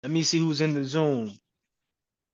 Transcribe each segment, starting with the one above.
Let me see who's in the Zoom.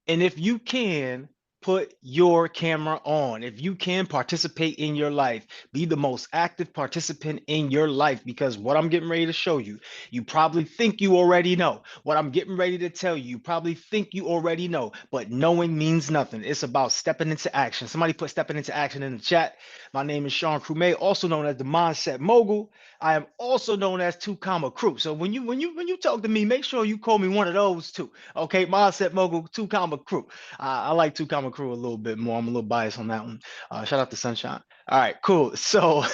And if you can, put your camera on. If you can participate in your life, be the most active participant in your life, because what I'm getting ready to show you, you probably think you already know. What I'm getting ready to tell you, you probably think you already know, but knowing means nothing. It's about stepping into action. Somebody put stepping into action in the chat. My name is Sean Crumay, also known as the Mindset Mogul. I am also known as Two Comma Crew. So when you talk to me, make sure you call me one of those two. Okay, Mindset Mogul, Two Comma Crew. I like Two Comma Crew a little bit more. I'm a little biased on that one. Shout out to Sunshine. All right, cool. So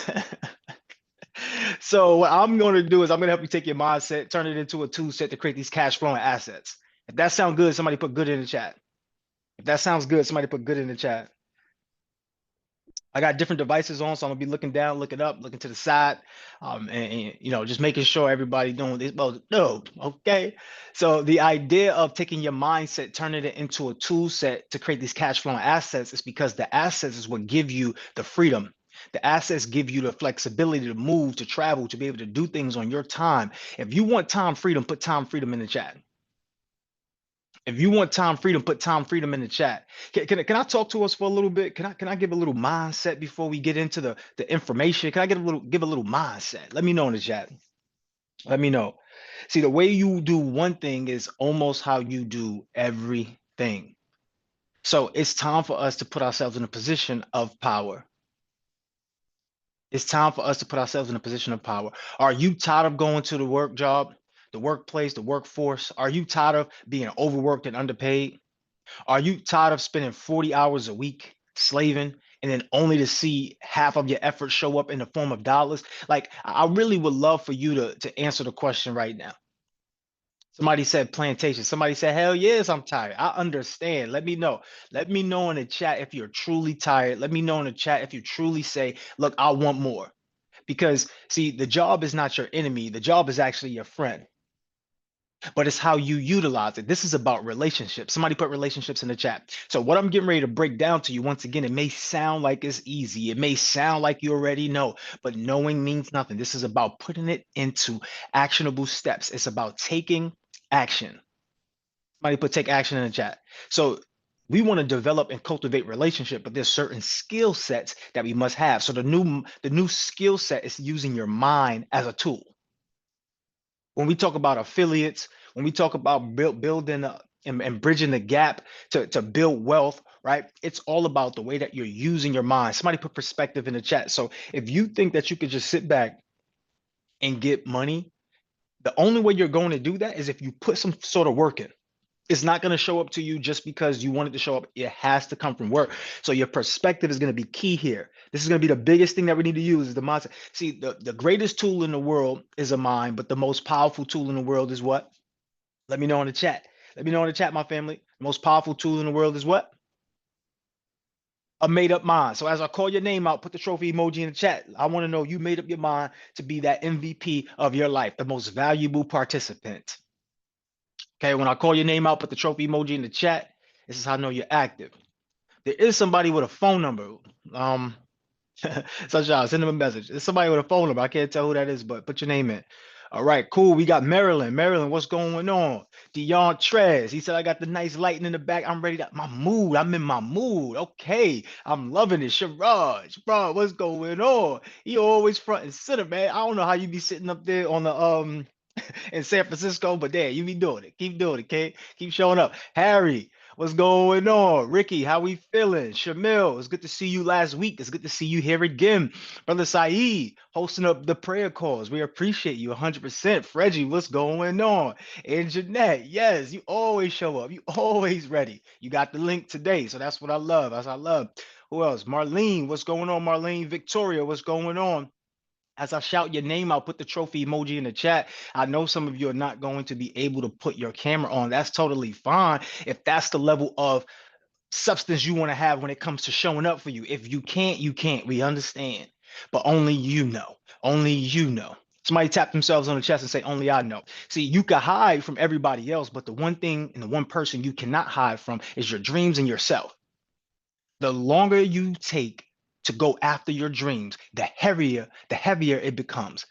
so what I'm going to do is I'm going to help you take your mindset, turn it into a tool set to create these cash flowing assets. If that sounds good, somebody put good in the chat. If that sounds good, somebody put good in the chat. I got different devices on, so I'm gonna be looking down, looking up, looking to the side, and just making sure everybody doing this. Well, no, okay. So the idea of taking your mindset, turning it into a tool set to create these cash flowing assets is because the assets is what give you the freedom. The assets give you the flexibility to move, to travel, to be able to do things on your time. If you want time freedom, put time freedom in the chat. If you want time freedom, put time freedom in the chat. Can I talk to us for a little bit? Can I give a little mindset before we get into the information? Can I give a little mindset? Let me know in the chat. Let me know. See, the way you do one thing is almost how you do everything. So it's time for us to put ourselves in a position of power. It's time for us to put ourselves in a position of power. Are you tired of going to the work job, the workplace, the workforce? Are you tired of being overworked and underpaid? Are you tired of spending 40 hours a week slaving and then only to see half of your effort show up in the form of dollars? Like, I really would love for you to answer the question right now. Somebody said plantation. Somebody said, hell yes, I'm tired. I understand. Let me know. Let me know in the chat if you're truly tired. Let me know in the chat if you truly say, look, I want more. Because, see, the job is not your enemy, the job is actually your friend, but it's how you utilize it. This is about relationships. Somebody put relationships in the chat. So what I'm getting ready to break down to you, once again, it may sound like it's easy. It may sound like you already know, but knowing means nothing. This is about putting it into actionable steps. It's about taking action. Somebody put take action in the chat. So we want to develop and cultivate relationship, but there's certain skill sets that we must have. So the new skill set is using your mind as a tool. When we talk about affiliates, when we talk about building and bridging the gap to build wealth, right? It's all about the way that you're using your mind. Somebody put perspective in the chat. So if you think that you could just sit back and get money, the only way you're going to do that is if you put some sort of work in. It's not going to show up to you just because you want it to show up. It has to come from work. So your perspective is going to be key here. This is going to be the biggest thing that we need to use is the mindset. See, the greatest tool in the world is a mind, but the most powerful tool in the world is what? Let me know in the chat. Let me know in the chat, my family. The most powerful tool in the world is what? A made up mind. So as I call your name out, put the trophy emoji in the chat. I want to know you made up your mind to be that MVP of your life, the most valuable participant. Okay, when I call your name out, put the trophy emoji in the chat. This is how I know you're active. There is somebody with a phone number. Um, Sunshine, send them a message. There's somebody with a phone number. I can't tell who that is, but put your name in. All right, cool. We got Maryland. Maryland, what's going on? Dion Trez. He said, I got the nice lighting in the back. I'm ready to my mood. I'm in my mood. Okay. I'm loving it. Sharaj, bro, what's going on? He always front and center, man. I don't know how you be sitting up there on the in San Francisco, but there, you be doing it. Keep doing it, okay? Keep showing up. Harry, what's going on? Ricky, how we feeling? Shamil, it's good to see you last week. It's good to see you here again. Brother Saeed, hosting up the prayer calls. We appreciate you 100%. Freggie, what's going on? And Jeanette, yes, you always show up. You always ready. You got the link today, so that's what I love. That's what I love. Who else? Marlene, what's going on? Marlene, Victoria, what's going on? As I shout your name out, put the trophy emoji in the chat. I know some of you are not going to be able to put your camera on. That's totally fine if that's the level of substance you want to have when it comes to showing up for you. If you can't, you can't. We understand. But only you know. Only you know. Somebody tap themselves on the chest and say, only I know. See, you can hide from everybody else, but the one thing and the one person you cannot hide from is your dreams and yourself. The longer you take to go after your dreams, the heavier it becomes.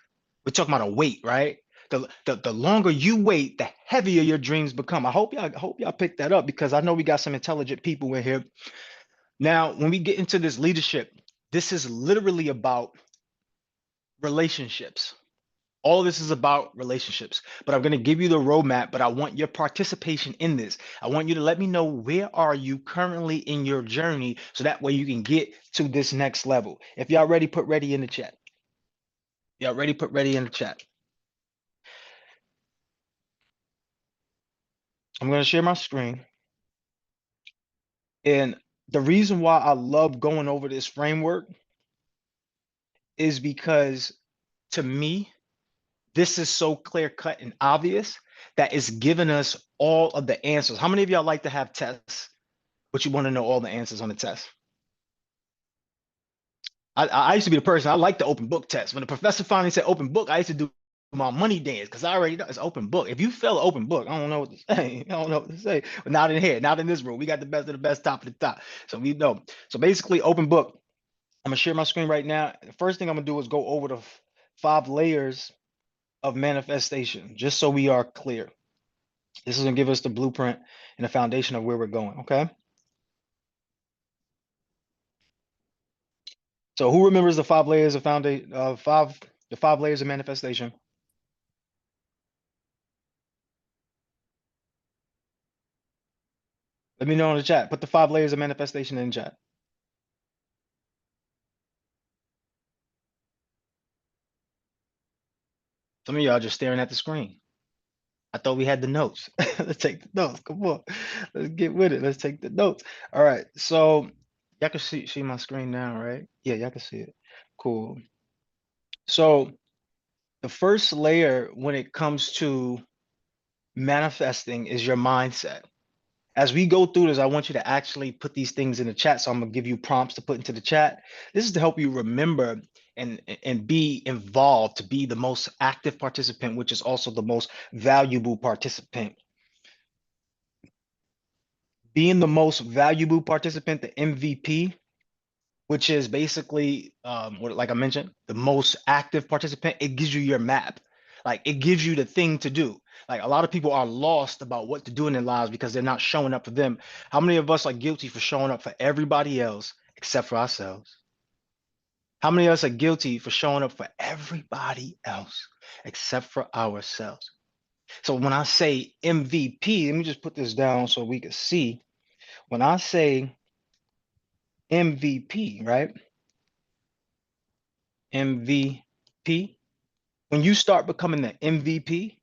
We're talking about a weight, right? The longer you wait, the heavier your dreams become. I hope y'all picked that up because I know we got some intelligent people in here. Now, when we get into this leadership, this is literally about relationships. All of this is about relationships, but I'm going to give you the roadmap, but I want your participation in this. I want you to let me know where are you currently in your journey so that way you can get to this next level. If y'all ready, put ready in the chat. Y'all ready, put ready in the chat. I'm going to share my screen. And the reason why I love going over this framework is because to me, this is so clear cut and obvious that it's giving us all of the answers. How many of y'all like to have tests, but you want to know all the answers on the test? I used to be the person, I like the open book test. When the professor finally said open book, I used to do my money dance because I already know it's open book. If you fail open book, I don't know what to say. I don't know what to say. But not in here, not in this room. We got the best of the best, top of the top. So we know. So basically, open book. I'm gonna share my screen right now. The first thing I'm gonna do is go over the 5 layers of manifestation, just so we are clear. This is gonna give us the blueprint and the foundation of where we're going. Okay. So who remembers the 5 layers of foundation? The 5 layers of manifestation. Let me know in the chat. Put the 5 layers of manifestation in the chat. Some of y'all just staring at the screen. I thought we had the notes. Let's take the notes. Come on. Let's get with it. Let's take the notes. All right. So y'all can see my screen now, right? Yeah, y'all can see it. Cool. So the first layer when it comes to manifesting is your mindset. As we go through this, I want you to actually put these things in the chat. So I'm gonna give you prompts to put into the chat. This is to help you remember and be involved, to be the most active participant, which is also the most valuable participant. Being the most valuable participant, the MVP, which is basically like I mentioned, the most active participant, it gives you your map. Like it gives you the thing to do. Like a lot of people are lost about what to do in their lives because they're not showing up for them. How many of us are guilty for showing up for everybody else except for ourselves? How many of us are guilty for showing up for everybody else except for ourselves? So when I say MVP, let me just put this down so we can see. When I say MVP, right? MVP. When you start becoming the MVP,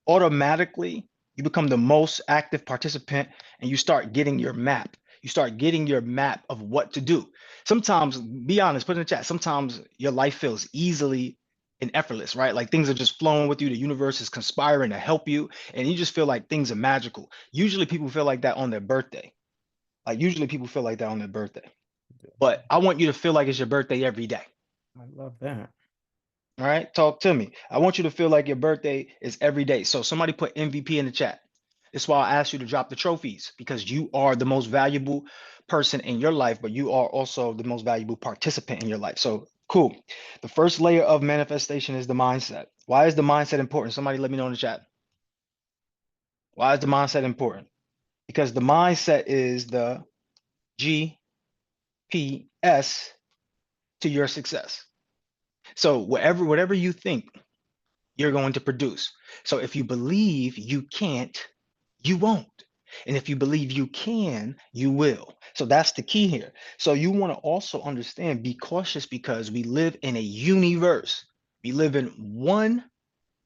automatically you become the most active participant and you start getting your map. You start getting your map of what to do. Sometimes, be honest, put in the chat, sometimes your life feels easily and effortless, right? Like things are just flowing with you. The universe is conspiring to help you, and you just feel like things are magical. Usually people feel like that on their birthday. Like usually people feel like that on their birthday. But I want you to feel like it's your birthday every day. I love that. All right, talk to me. I want you to feel like your birthday is every day. So somebody put MVP in the chat. That's why I asked you to drop the trophies, because you are the most valuable person in your life, but you are also the most valuable participant in your life. So cool. The first layer of manifestation is the mindset. Why is the mindset important? Somebody let me know in the chat. Why is the mindset important? Because the mindset is the GPS to your success. So whatever you think, you're going to produce. So if you believe you can't, you won't. And if you believe you can, you will. So that's the key here. So you want to also understand, be cautious, because we live in a universe. We live in one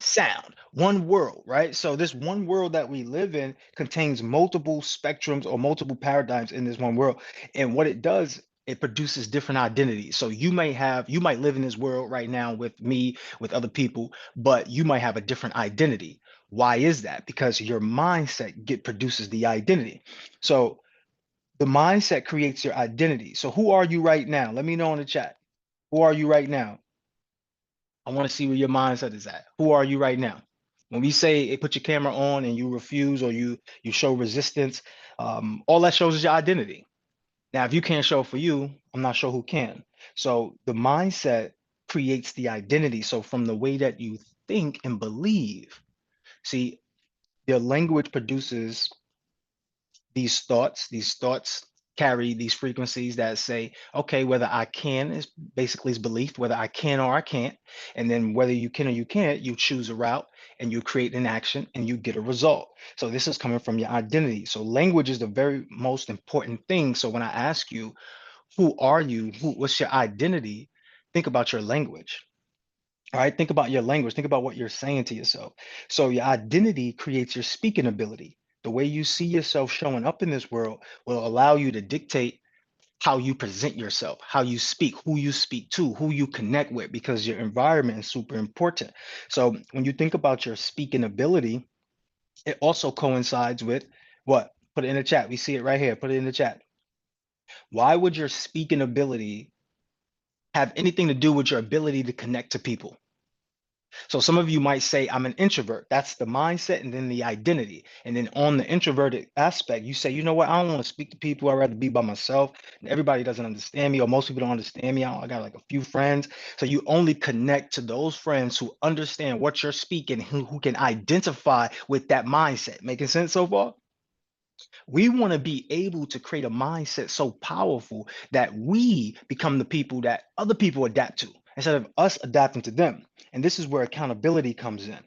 sound, one world, right? So this one world that we live in contains multiple spectrums or multiple paradigms in this one world. And what it does, it produces different identities. So you might live in this world right now with me, with other people, but you might have a different identity. Why is that? Because your mindset produces the identity. So the mindset creates your identity. So who are you right now? Let me know in the chat. Who are you right now? I want to see where your mindset is at. Who are you right now? When we say put your camera on and you refuse, or you show resistance, all that shows is your identity. Now, if you can't show for you, I'm not sure who can. So the mindset creates the identity. So from the way that you think and believe. See, your language produces these thoughts. These thoughts carry these frequencies that say, okay, whether I can is basically is belief, whether I can or I can't. And then whether you can or you can't, you choose a route and you create an action and you get a result. So this is coming from your identity. So language is the very most important thing. So when I ask you, who are you? What's your identity? Think about your language. All right, think about your language. Think about what you're saying to yourself. So your identity creates your speaking ability. The way you see yourself showing up in this world will allow you to dictate how you present yourself, how you speak, who you speak to, who you connect with, because your environment is super important. So when you think about your speaking ability, it also coincides with what? Put it in the chat. We see it right here. Put it in the chat. Why would your speaking ability have anything to do with your ability to connect to people? So some of you might say, I'm an introvert. That's the mindset and then the identity. And then on the introverted aspect, you say, you know what? I don't want to speak to people. I'd rather be by myself. Everybody doesn't understand me, or most people don't understand me. I got like a few friends. So you only connect to those friends who understand what you're speaking, who can identify with that mindset. Making sense so far? We want to be able to create a mindset so powerful that we become the people that other people adapt to instead of us adapting to them. And this is where accountability comes in.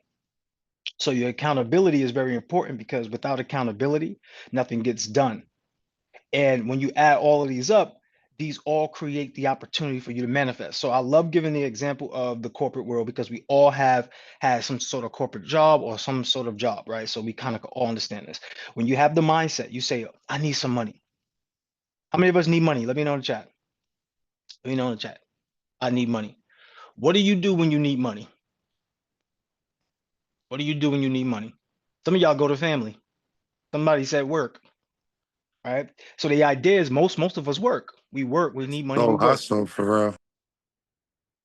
So your accountability is very important because without accountability, nothing gets done. And when you add all of these up, these all create the opportunity for you to manifest. So I love giving the example of the corporate world because we all have had some sort of corporate job or some sort of job, right? So we kind of all understand this. When you have the mindset, you say, I need some money. How many of us need money? Let me know in the chat. Let me know in the chat. I need money. What do you do when you need money? What do you do when you need money? Some of y'all go to family. Somebody said work. Right. So the idea is most of us work. We work. We need money. We So work. hustle for real.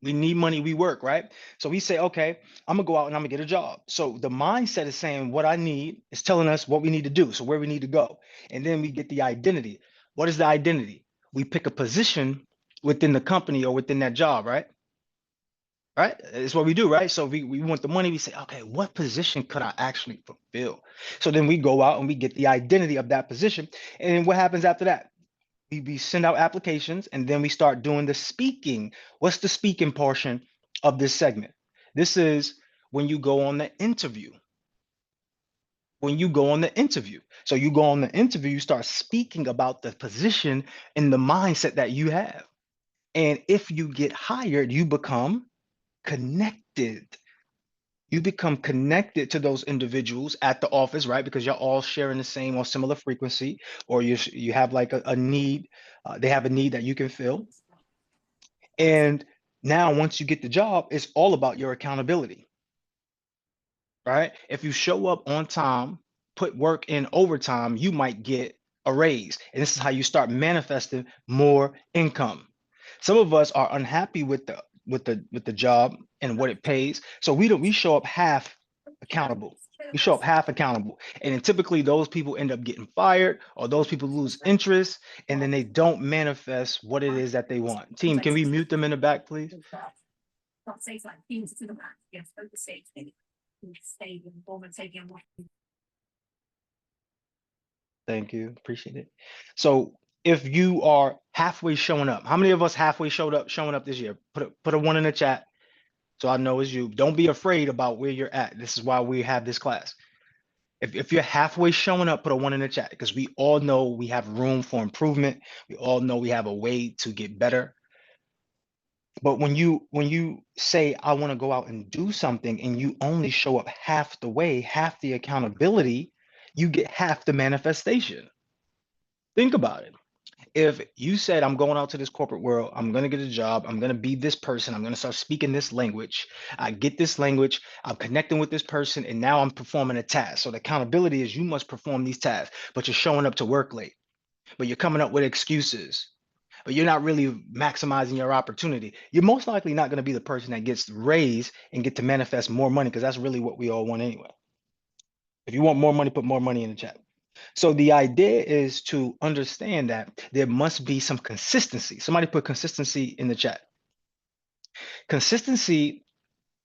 We need money. We work. Right. So we say, okay, I'm gonna go out and I'm gonna get a job. So the mindset is saying what I need is telling us what we need to do. So where we need to go, and then we get the identity. What is the identity? We pick a position within the company or within that job. Right. Right. It's what we do. Right. So we want the money. We say, okay, what position could I actually fulfill? So then we go out and we get the identity of that position. And then what happens after that? We send out applications and then we start doing the speaking. What's the speaking portion of this segment? This is when you go on the interview. When you go on the interview. So you go on the interview, you start speaking about the position and the mindset that you have. And if you get hired, you become connected. You become connected to those individuals at the office, right? Because you're all sharing the same or similar frequency, or you have like a need. They have a need that you can fill. And now, once you get the job, it's all about your accountability, right? If you show up on time, put work in overtime, you might get a raise. And this is how you start manifesting more income. Some of us are unhappy with the job and what it pays. So we show up half accountable. We show up half accountable. And then typically those people end up getting fired or those people lose interest and then they don't manifest what it is that they want. Team, can we mute them in the back, please? Thank you. Appreciate it. So if you are halfway showing up, how many of us halfway showing up this year? Put a one in the chat so I know it's you. Don't be afraid about where you're at. This is why we have this class. If you're halfway showing up, put a one in the chat because we all know we have room for improvement. We all know we have a way to get better. But when you say I want to go out and do something and you only show up half the way, half the accountability, you get half the manifestation. Think about it. If you said, I'm going out to this corporate world, I'm going to get a job, I'm going to be this person, I'm going to start speaking this language, I get this language, I'm connecting with this person, and now I'm performing a task. So the accountability is you must perform these tasks, but you're showing up to work late, but you're coming up with excuses, but you're not really maximizing your opportunity. You're most likely not going to be the person that gets raised and get to manifest more money because that's really what we all want anyway. If you want more money, put more money in the chat. So the idea is to understand that there must be some consistency. Somebody put consistency in the chat. Consistency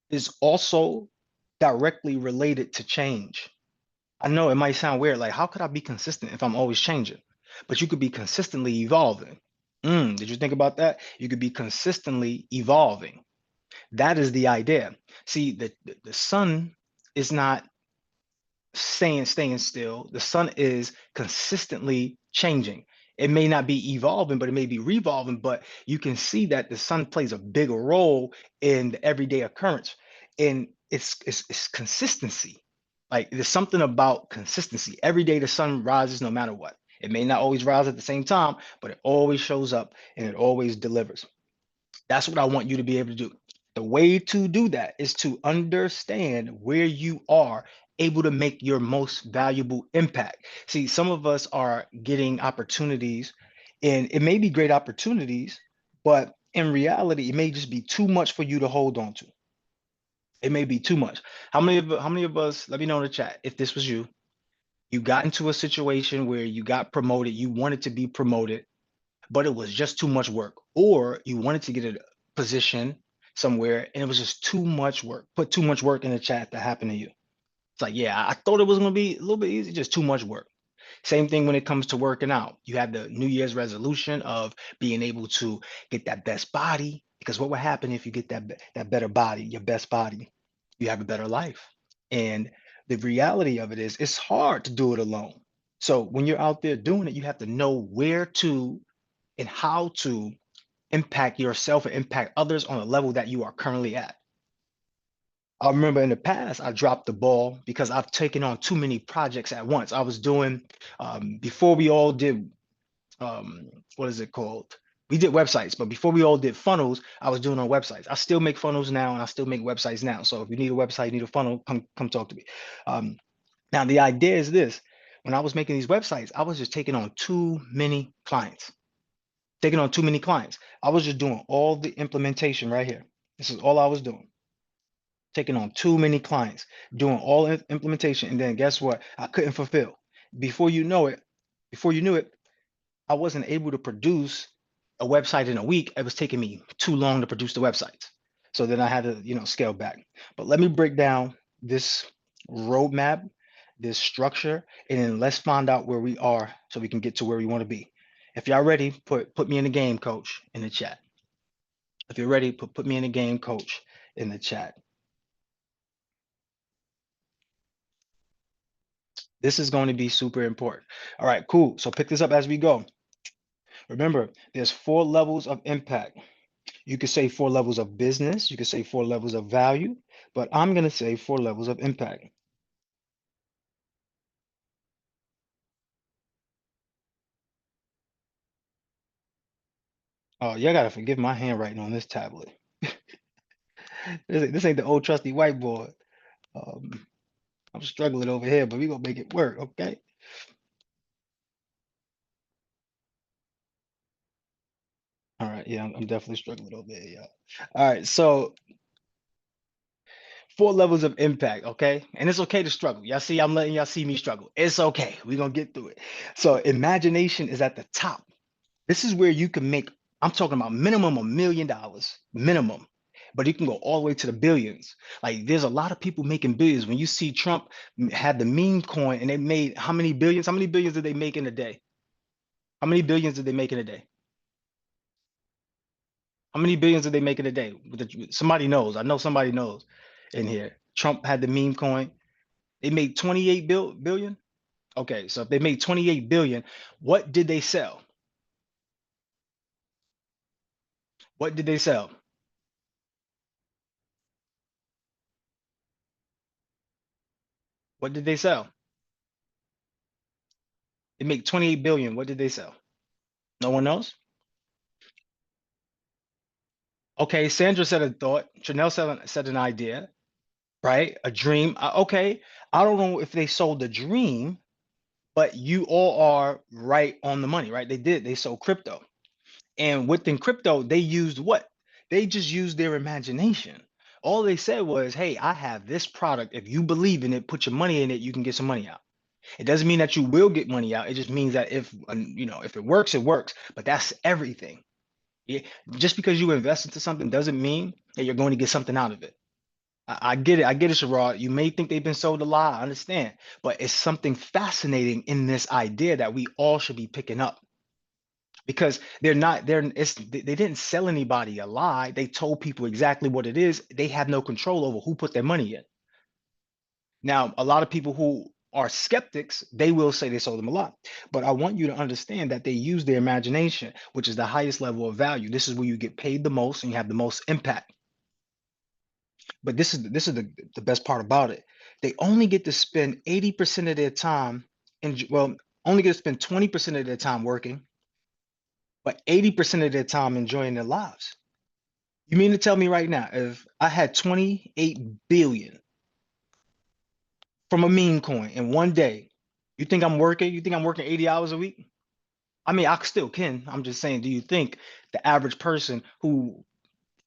is also directly related to change. I know it might sound weird, like how could I be consistent if I'm always changing? But you could be consistently evolving. Did you think about that? You could be consistently evolving. That is the idea. See, the sun is not staying still. The sun is consistently changing. It may not be evolving, but it may be revolving. But you can see that the sun plays a bigger role in the everyday occurrence. And it's consistency. Like there's something about consistency. Every day the sun rises no matter what. It may not always rise at the same time, but it always shows up and it always delivers. That's what I want you to be able to do. The way to do that is to understand where you are able to make your most valuable impact. See, some of us are getting opportunities, and it may be great opportunities, but in reality, it may just be too much for you to hold on to. It may be too much. How many of us, let me know in the chat if this was you, you got into a situation where you got promoted, you wanted to be promoted, but it was just too much work, or you wanted to get a position somewhere and it was just too much work. Put too much work in the chat that happened to you. It's like, yeah, I thought it was going to be a little bit easy, just too much work. Same thing when it comes to working out. You have the New Year's resolution of being able to get that best body, because what would happen if you get that better body, your best body? You have a better life. And the reality of it is it's hard to do it alone. So when you're out there doing it, you have to know where to and how to impact yourself and impact others on a level that you are currently at. I remember in the past, I dropped the ball because I've taken on too many projects at once. I was doing, before we all did, what is it called? We did websites, but before we all did funnels, I was doing on websites. I still make funnels now and I still make websites now. So if you need a website, you need a funnel, come talk to me. Now, the idea is this. When I was making these websites, I was just taking on too many clients. Taking on too many clients. I was just doing all the implementation right here. This is all I was doing. Taking on too many clients, doing all implementation, and then guess what? I couldn't fulfill. Before you know it, before you knew it, I wasn't able to produce a website in a week. It was taking me too long to produce the websites. So then I had to, scale back. But let me break down this roadmap, this structure, and then let's find out where we are so we can get to where we want to be. If y'all ready, put me in the game, coach, in the chat. If you're ready, put me in the game, coach, in the chat. This is going to be super important. All right, cool. So pick this up as we go. Remember, there's 4 levels of impact. You could say 4 levels of business. You could say 4 levels of value, but I'm going to say 4 levels of impact. Oh, y'all got to forgive my handwriting on this tablet. This ain't the old trusty whiteboard. I'm struggling over here, but we're going to make it work, okay? All right, yeah, I'm definitely struggling over here, y'all. All right, so 4 levels of impact, okay? And it's okay to struggle. Y'all see, I'm letting y'all see me struggle. It's okay. We're going to get through it. So imagination is at the top. This is where you can make, I'm talking about minimum $1 million, minimum, but you can go all the way to the billions. Like there's a lot of people making billions. When you see Trump had the meme coin and they made how many billions? How many billions did they make in a day? How many billions did they make in a day? How many billions did they make in a day? Somebody knows. I know somebody knows in here. Trump had the meme coin. They made 28 billion. Okay, so if they made 28 billion, what did they sell? What did they sell? What did they sell? They make 28 billion. What did they sell? No one knows? Okay, Sandra said a thought. Chanel said an idea, right? A dream. Okay, I don't know if they sold a dream, but you all are right on the money, right? They did. They sold crypto. And within crypto, they used what? They just used their imagination. All they said was, hey, I have this product. If you believe in it, put your money in it, you can get some money out. It doesn't mean that you will get money out. It just means that if it works, it works. But that's everything. Yeah, just because you invest into something doesn't mean that you're going to get something out of it. I get it. I get it, Sherrod. You may think they've been sold a lie. I understand. But it's something fascinating in this idea that we all should be picking up because they didn't sell anybody a lie. They told people exactly what it is. They have no control over who put their money in. Now, a lot of people who are skeptics, they will say they sold them a lot. But I want you to understand that they use their imagination, which is the highest level of value. This is where you get paid the most and you have the most impact. But this is the best part about it. They only get to spend 80% of their time only get to spend 20% of their time working, but 80% of their time enjoying their lives. You mean to tell me right now, if I had 28 billion from a meme coin in one day, you think I'm working? You think I'm working 80 hours a week? I mean, I still can. I'm just saying, do you think the average person who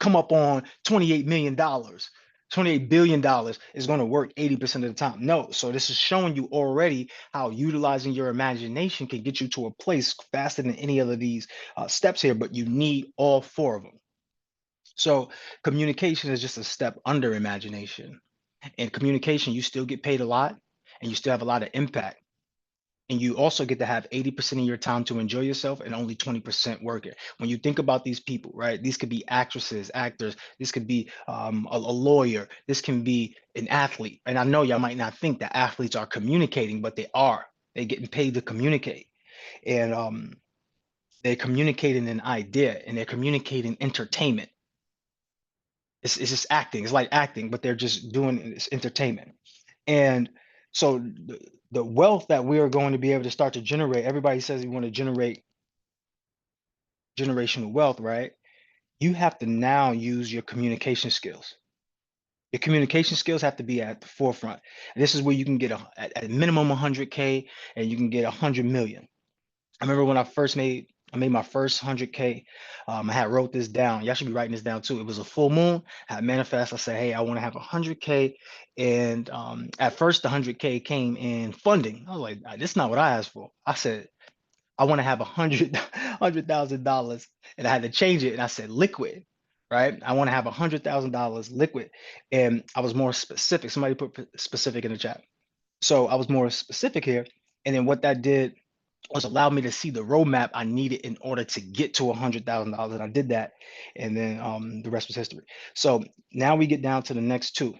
come up on $28 million, $28 billion is going to work 80% of the time? No. So this is showing you already how utilizing your imagination can get you to a place faster than any of these steps here, but you need all four of them. So communication is just a step under imagination. In communication, you still get paid a lot and you still have a lot of impact. And you also get to have 80% of your time to enjoy yourself and only 20% working. When you think about these people, right? These could be actresses, actors, this could be a lawyer, this can be an athlete. And I know y'all might not think that athletes are communicating, but they are. They're getting paid to communicate. And they're communicating an idea and they're communicating entertainment. It's just acting. It's like acting, but they're just doing it's entertainment. And so the wealth that we are going to be able to start to generate, everybody says you want to generate generational wealth, right? You have to now use your communication skills. Your communication skills have to be at the forefront. And this is where you can get at a minimum 100K and you can get 100 million. I remember when I made my first 100K. I had wrote this down. Y'all should be writing this down too. It was a full moon. I had manifest. I said, hey, I want to have 100K. And at first, the 100K came in funding. I was like, this is not what I asked for. I said, I want to have $100,000, and I had to change it. And I said liquid, right? I want to have $100,000 liquid. And I was more specific. Somebody put specific in the chat. So I was more specific here. And then what that did was allowed me to see the roadmap I needed in order to get to $100,000, and I did that, and then the rest was history. So now we get down to the next two,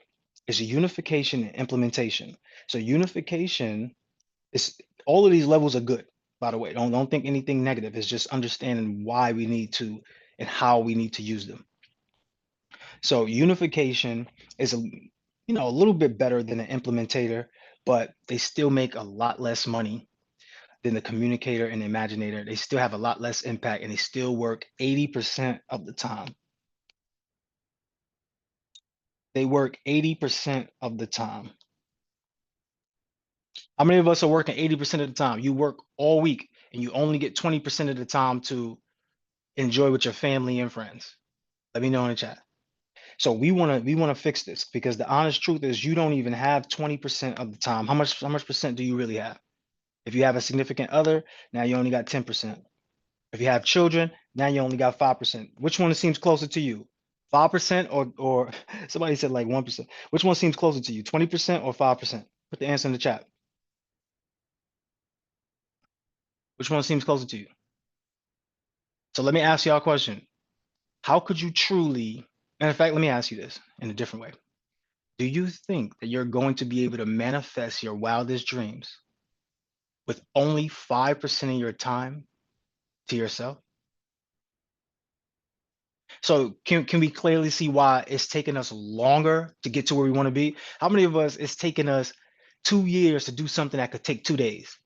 is unification and implementation. So unification is all of these levels are good, by the way. Don't think anything negative. It's just understanding why we need to and how we need to use them. So unification is a little bit better than an implementator, but they still make a lot less money than the communicator and the imaginator. They still have a lot less impact and they still work 80% of the time. They work 80% of the time. How many of us are working 80% of the time? You work all week and you only get 20% of the time to enjoy with your family and friends. Let me know in the chat. So we want to fix this because the honest truth is you don't even have 20% of the time. How much percent do you really have? If you have a significant other, now you only got 10%. If you have children, now you only got 5%. Which one seems closer to you? 5% or somebody said like 1%. Which one seems closer to you? 20% or 5%? Put the answer in the chat. Which one seems closer to you? So let me ask y'all a question. How could you truly, matter of fact, let me ask you this in a different way. Do you think that you're going to be able to manifest your wildest dreams with only 5% of your time to yourself? So can we clearly see why it's taking us longer to get to where we want to be? How many of us it's taking us 2 years to do something that could take 2 days?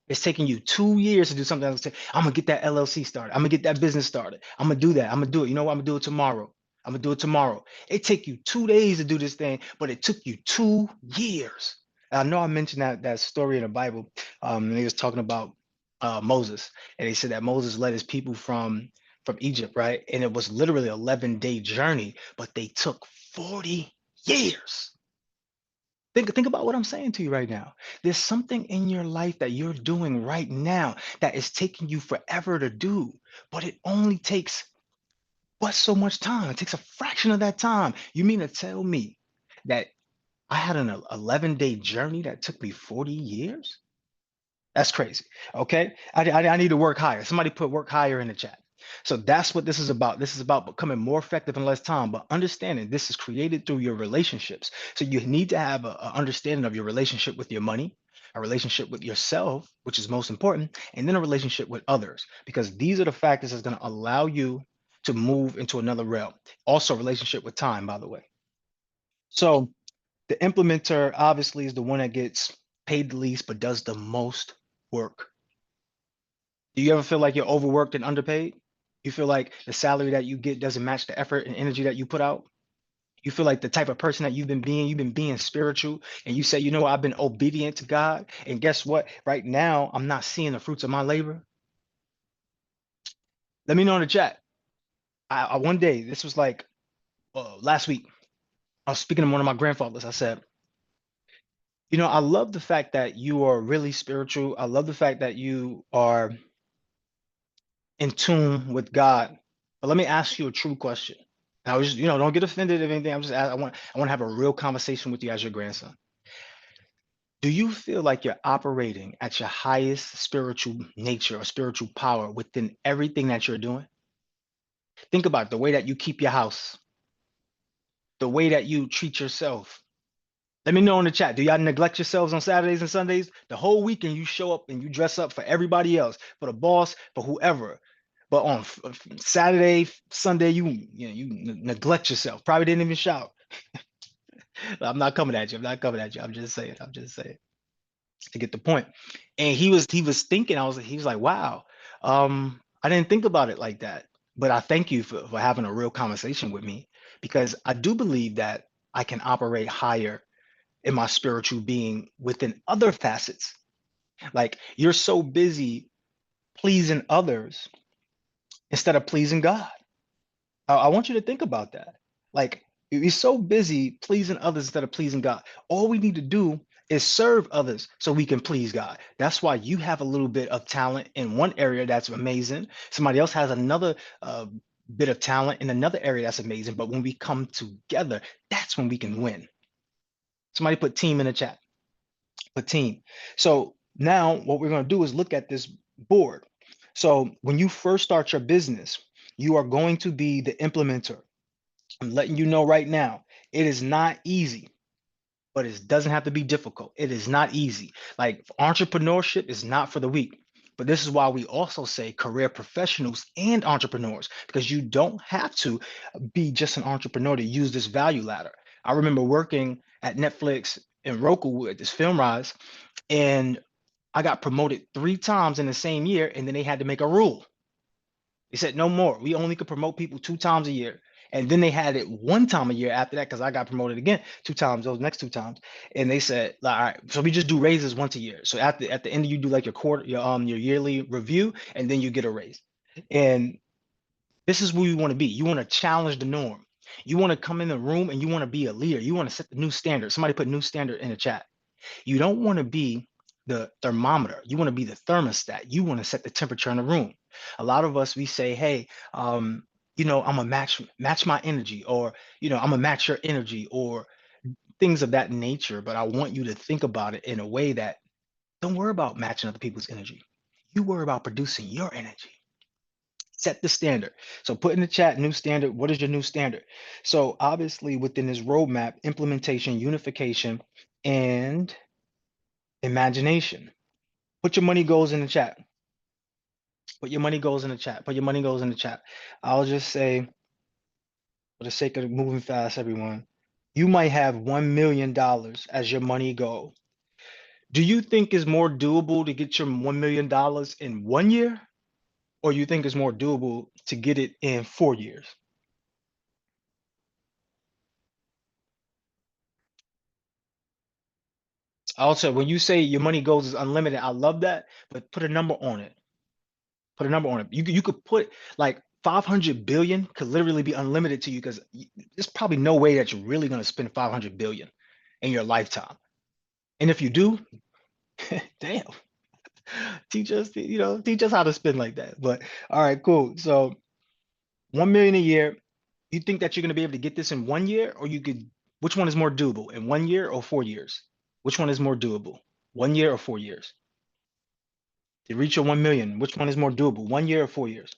It's taking you 2 years to do something that could say, I'm gonna get that LLC started. I'm gonna get that business started. I'm gonna do that. I'm gonna do it. You know what? I'm gonna do it tomorrow. I'm gonna do it tomorrow. It took you 2 days to do this thing, but it took you 2 years. And I know I mentioned that story in the Bible. And he was talking about Moses, and they said that Moses led his people from Egypt, right? And it was literally 11-day journey, but they took 40 years. Think about what I'm saying to you right now. There's something in your life that you're doing right now that is taking you forever to do, but it only takes But so much time. It takes a fraction of that time. You mean to tell me that I had an 11-day journey that took me 40 years? That's crazy. Okay. I need to work higher. Somebody put work higher in the chat. So that's what this is about. This is about becoming more effective in less time, but understanding this is created through your relationships. So you need to have a understanding of your relationship with your money, a relationship with yourself, which is most important, and then a relationship with others, because these are the factors that's going to allow you to move into another realm. Also, relationship with time, by the way. So the implementer obviously is the one that gets paid the least, but does the most work. Do you ever feel like you're overworked and underpaid? You feel like the salary that you get doesn't match the effort and energy that you put out? You feel like the type of person that you've been being spiritual, and you say, you know, I've been obedient to God. And guess what? Right now, I'm not seeing the fruits of my labor. Let me know in the chat. I one day, this was like last week, I was speaking to one of my grandfathers. I said, you know, I love the fact that you are really spiritual. I love the fact that you are in tune with God. But let me ask you a true question. I was, you know, don't get offended or anything. I want to have a real conversation with you as your grandson. Do you feel like you're operating at your highest spiritual nature or spiritual power within everything that you're doing? Think about it, the way that you keep your house, the way that you treat yourself. Let me know in the chat. Do y'all neglect yourselves on Saturdays and Sundays? The whole weekend you show up and you dress up for everybody else, for the boss, for whoever. But on Saturday, Sunday, you neglect yourself. Probably didn't even shout. I'm not coming at you. I'm not coming at you. I'm just saying. I'm just saying to get the point. And he was thinking. He was like, wow. I didn't think about it like that. But I thank you for having a real conversation with me, because I do believe that I can operate higher in my spiritual being within other facets. Like you're so busy pleasing others instead of pleasing God. I want you to think about that. Like you're so busy pleasing others instead of pleasing God. All we need to do is serve others so we can please God. That's why you have a little bit of talent in one area that's amazing. Somebody else has another bit of talent in another area that's amazing. But when we come together, that's when we can win. Somebody put team in the chat. Put team. So now what we're going to do is look at this board. So when you first start your business, you are going to be the implementer. I'm letting you know right now, it is not easy, but it doesn't have to be difficult. It is not easy. Like entrepreneurship is not for the weak. But this is why we also say career professionals and entrepreneurs, because you don't have to be just an entrepreneur to use this value ladder. I remember working at Netflix and Roku at this Film Rise, and I got promoted 3 times in the same year, and then they had to make a rule. They said no more. We only could promote people 2 times a year. And then they had it 1 time a year after that, because I got promoted again 2 times, those next 2 times. And they said, like, all right, so we just do raises once a year. So at the end, you do like your quarter, your yearly review, and then you get a raise. And this is where you want to be. You want to challenge the norm. You want to come in the room and you want to be a leader. You want to set the new standard. Somebody put new standard in the chat. You don't want to be the thermometer. You want to be the thermostat. You want to set the temperature in the room. A lot of us, we say, hey, you know, I'm gonna match my energy, or you know, I'm gonna match your energy, or things of that nature. But I want you to think about it in a way that don't worry about matching other people's energy. You worry about producing your energy. Set the standard. So put in the chat, new standard. What is your new standard? So obviously within this roadmap, implementation, unification, and imagination. Put your money goals in the chat. Put your money goals in the chat. Put your money goals in the chat. I'll just say, for the sake of moving fast, everyone, you might have $1 million as your money goal. Do you think it's more doable to get your $1 million in 1 year? Or you think it's more doable to get it in 4 years? Also, when you say your money goals is unlimited, I love that, but put a number on it. Put a number on it. You could put like 500 billion could literally be unlimited to you, because there's probably no way that you're really going to spend 500 billion in your lifetime. And if you do, damn, teach us, teach us how to spend like that. But all right, cool. So 1 million a year. You think that you're going to be able to get this in 1 year, or you could, which one is more doable, in 1 year or 4 years? Which one is more doable? 1 year or 4 years? To reach your 1 million, which one is more doable, 1 year or 4 years?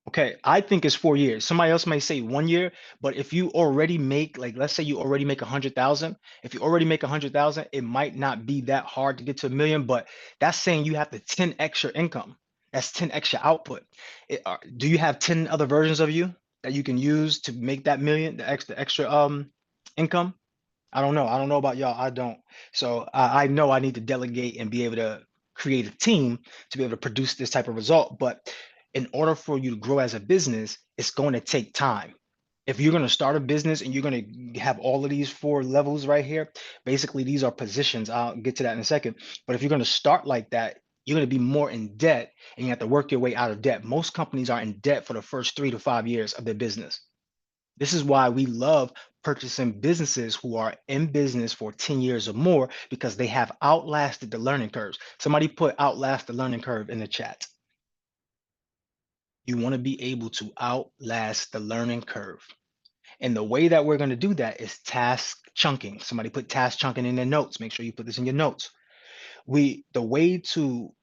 Okay, I think it's 4 years. Somebody else may say 1 year, but if you already make, like, let's say you already make 100,000. If you already make 100,000, it might not be that hard to get to 1 million, but that's saying you have to 10 extra income. That's 10 extra output. Do you have 10 other versions of you that you can use to make that million, the extra income? I don't know. I don't know about y'all. I don't. So I know I need to delegate and be able to create a team to be able to produce this type of result. But in order for you to grow as a business, it's going to take time. If you're going to start a business and you're going to have all of these 4 levels right here, basically these are positions. I'll get to that in a second. But if you're going to start like that, you're going to be more in debt and you have to work your way out of debt. Most companies are in debt for the first 3 to 5 years of their business. This is why we love purchasing businesses who are in business for 10 years or more, because they have outlasted the learning curves. Somebody put outlast the learning curve in the chat. You want to be able to outlast the learning curve. And the way that we're going to do that is task chunking. Somebody put task chunking in their notes. Make sure you put this in your notes. The way to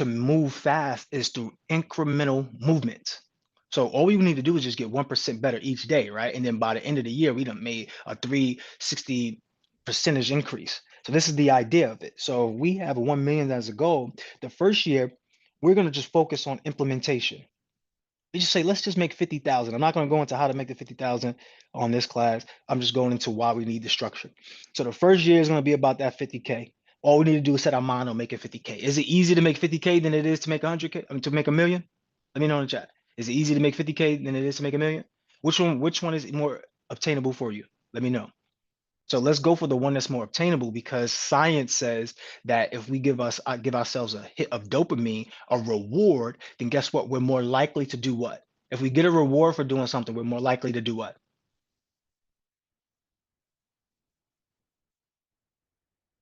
move fast is through incremental movements. So all we need to do is just get 1% better each day, right? And then by the end of the year, we done made a 360 percentage increase. So this is the idea of it. So we have 1 million as a goal. The first year, we're going to just focus on implementation. We just say, let's just make 50,000. I'm not going to go into how to make the 50,000 on this class. I'm just going into why we need the structure. So the first year is going to be about that 50K. All we need to do is set our mind on making 50K. Is it easier to make 50K than it is to make 100K? I mean, to make a million? Let me know in the chat. Is it easier to make 50K than it is to make a million? Which one is more obtainable for you? Let me know. So let's go for the one that's more obtainable, because science says that if we give ourselves a hit of dopamine, a reward, then guess what? We're more likely to do what? If we get a reward for doing something, we're more likely to do what?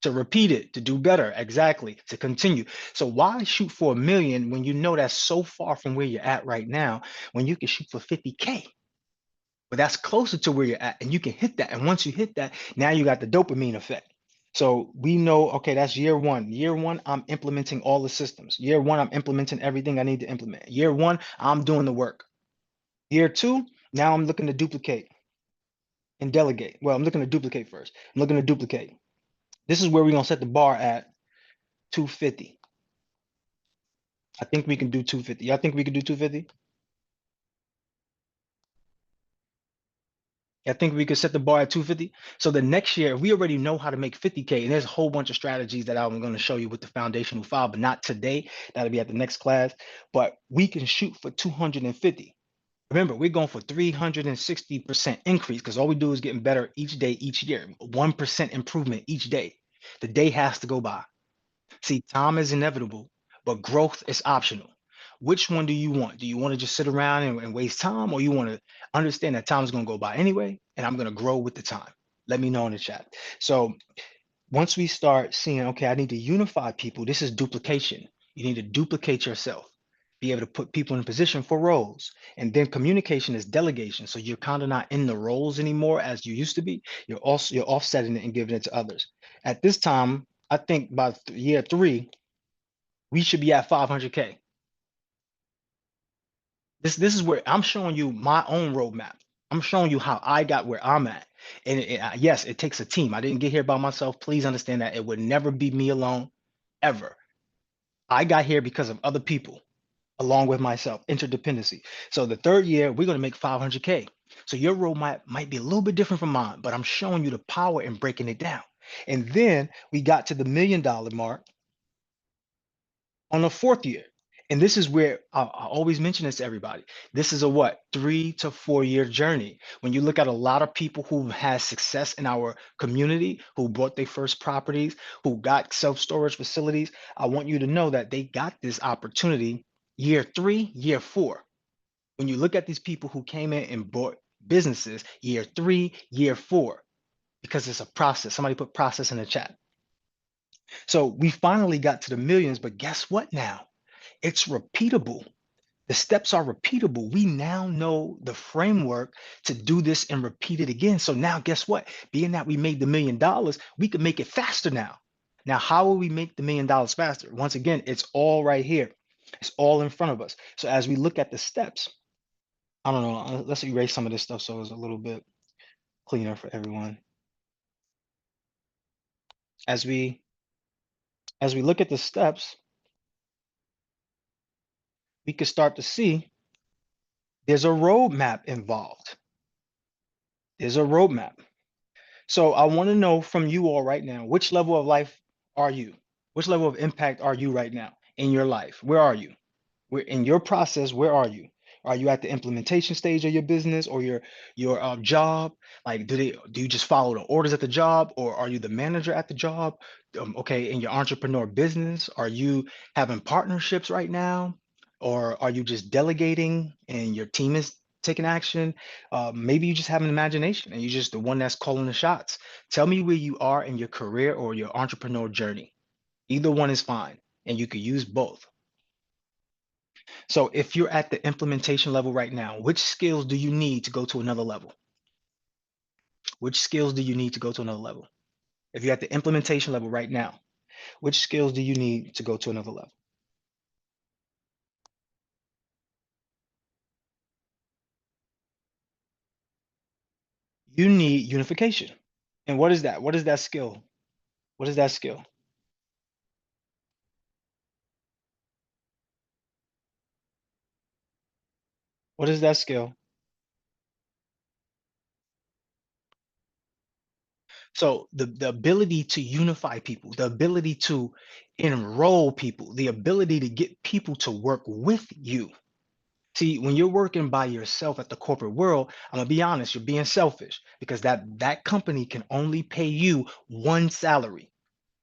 To repeat it, to do better, exactly, to continue. So why shoot for a million when you know that's so far from where you're at right now, when you can shoot for 50K? But that's closer to where you're at, and you can hit that. And once you hit that, now you got the dopamine effect. So we know, okay, that's year one. Year one, I'm implementing all the systems. Year one, I'm implementing everything I need to implement. Year one, I'm doing the work. Year two, now I'm looking to duplicate and delegate. Well, I'm looking to duplicate first. I'm looking to duplicate. This is where we're gonna set the bar at 250. I think we can do 250. I think we can do 250. I think we could set the bar at 250. So the next year, we already know how to make 50K, and there's a whole bunch of strategies that I'm going to show you with the foundational file, but not today. That'll be at the next class. But we can shoot for 250. Remember, we're going for 360% increase, because all we do is getting better each day, each year. 1% improvement each day. The day has to go by. See, time is inevitable, but growth is optional. Which one do you want? Do you want to just sit around and waste time, or you want to understand that time is going to go by anyway, and I'm going to grow with the time? Let me know in the chat. So once we start seeing, okay, I need to unify people, this is duplication. You need to duplicate yourself, be able to put people in position for roles. And then communication is delegation. So you're kind of not in the roles anymore as you used to be. You're offsetting it and giving it to others. At this time, I think by year three, we should be at 500K. This is where I'm showing you my own roadmap. I'm showing you how I got where I'm at. And yes, it takes a team. I didn't get here by myself. Please understand that it would never be me alone, ever. I got here because of other people, along with myself, interdependency. So the third year, we're going to make 500K. So your roadmap might be a little bit different from mine, but I'm showing you the power in breaking it down. And then we got to the $1 million mark on the fourth year. And this is where I always mention this to everybody. This is a what? 3 to 4 year journey. When you look at a lot of people who had success in our community, who bought their first properties, who got self-storage facilities, I want you to know that they got this opportunity year 3, year 4. When you look at these people who came in and bought businesses, year 3, year 4, because it's a process. Somebody put process in the chat. So we finally got to the millions, but guess what now? It's repeatable. The steps are repeatable. We now know the framework to do this and repeat it again. So now, guess what? Being that we made the $1 million, we can make it faster now. Now, how will we make the $1 million faster? Once again, it's all right here. It's all in front of us. So as we look at the steps, I don't know, let's erase some of this stuff so it's a little bit cleaner for everyone. As we look at the steps, we can start to see there's a roadmap involved. There's a roadmap. So I want to know from you all right now, which level of life are you? Which level of impact are you right now in your life? Where are you? Where in your process, where are you? Are you at the implementation stage of your business or your job? Like, do you just follow the orders at the job, or are you the manager at the job? Okay, in your entrepreneur business, are you having partnerships right now, or are you just delegating and your team is taking action? Maybe you just have an imagination and you're just the one that's calling the shots. Tell me where you are in your career or your entrepreneur journey. Either one is fine, and you could use both. So if you're at the implementation level right now, which skills do you need to go to another level? Which skills do you need to go to another level? If you're at the implementation level right now, which skills do you need to go to another level? You need unification. And what is that? What is that skill? What is that skill? What is that skill? So the ability to unify people, the ability to enroll people, the ability to get people to work with you. See, when you're working by yourself at the corporate world, I'm gonna be honest, you're being selfish because that company can only pay you one salary,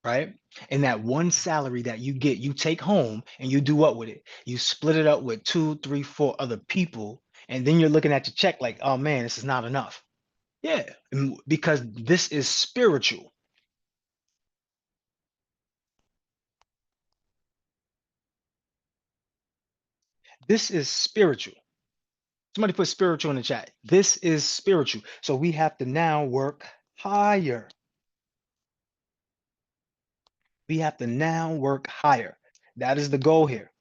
right? And that one salary that you get, you take home and you do what with it? You split it up with two, three, four other people, and then you're looking at your check like, oh man, this is not enough. Yeah, because this is spiritual. This is spiritual. Somebody put spiritual in the chat. This is spiritual. So we have to now work higher. We have to now work higher. That is the goal here.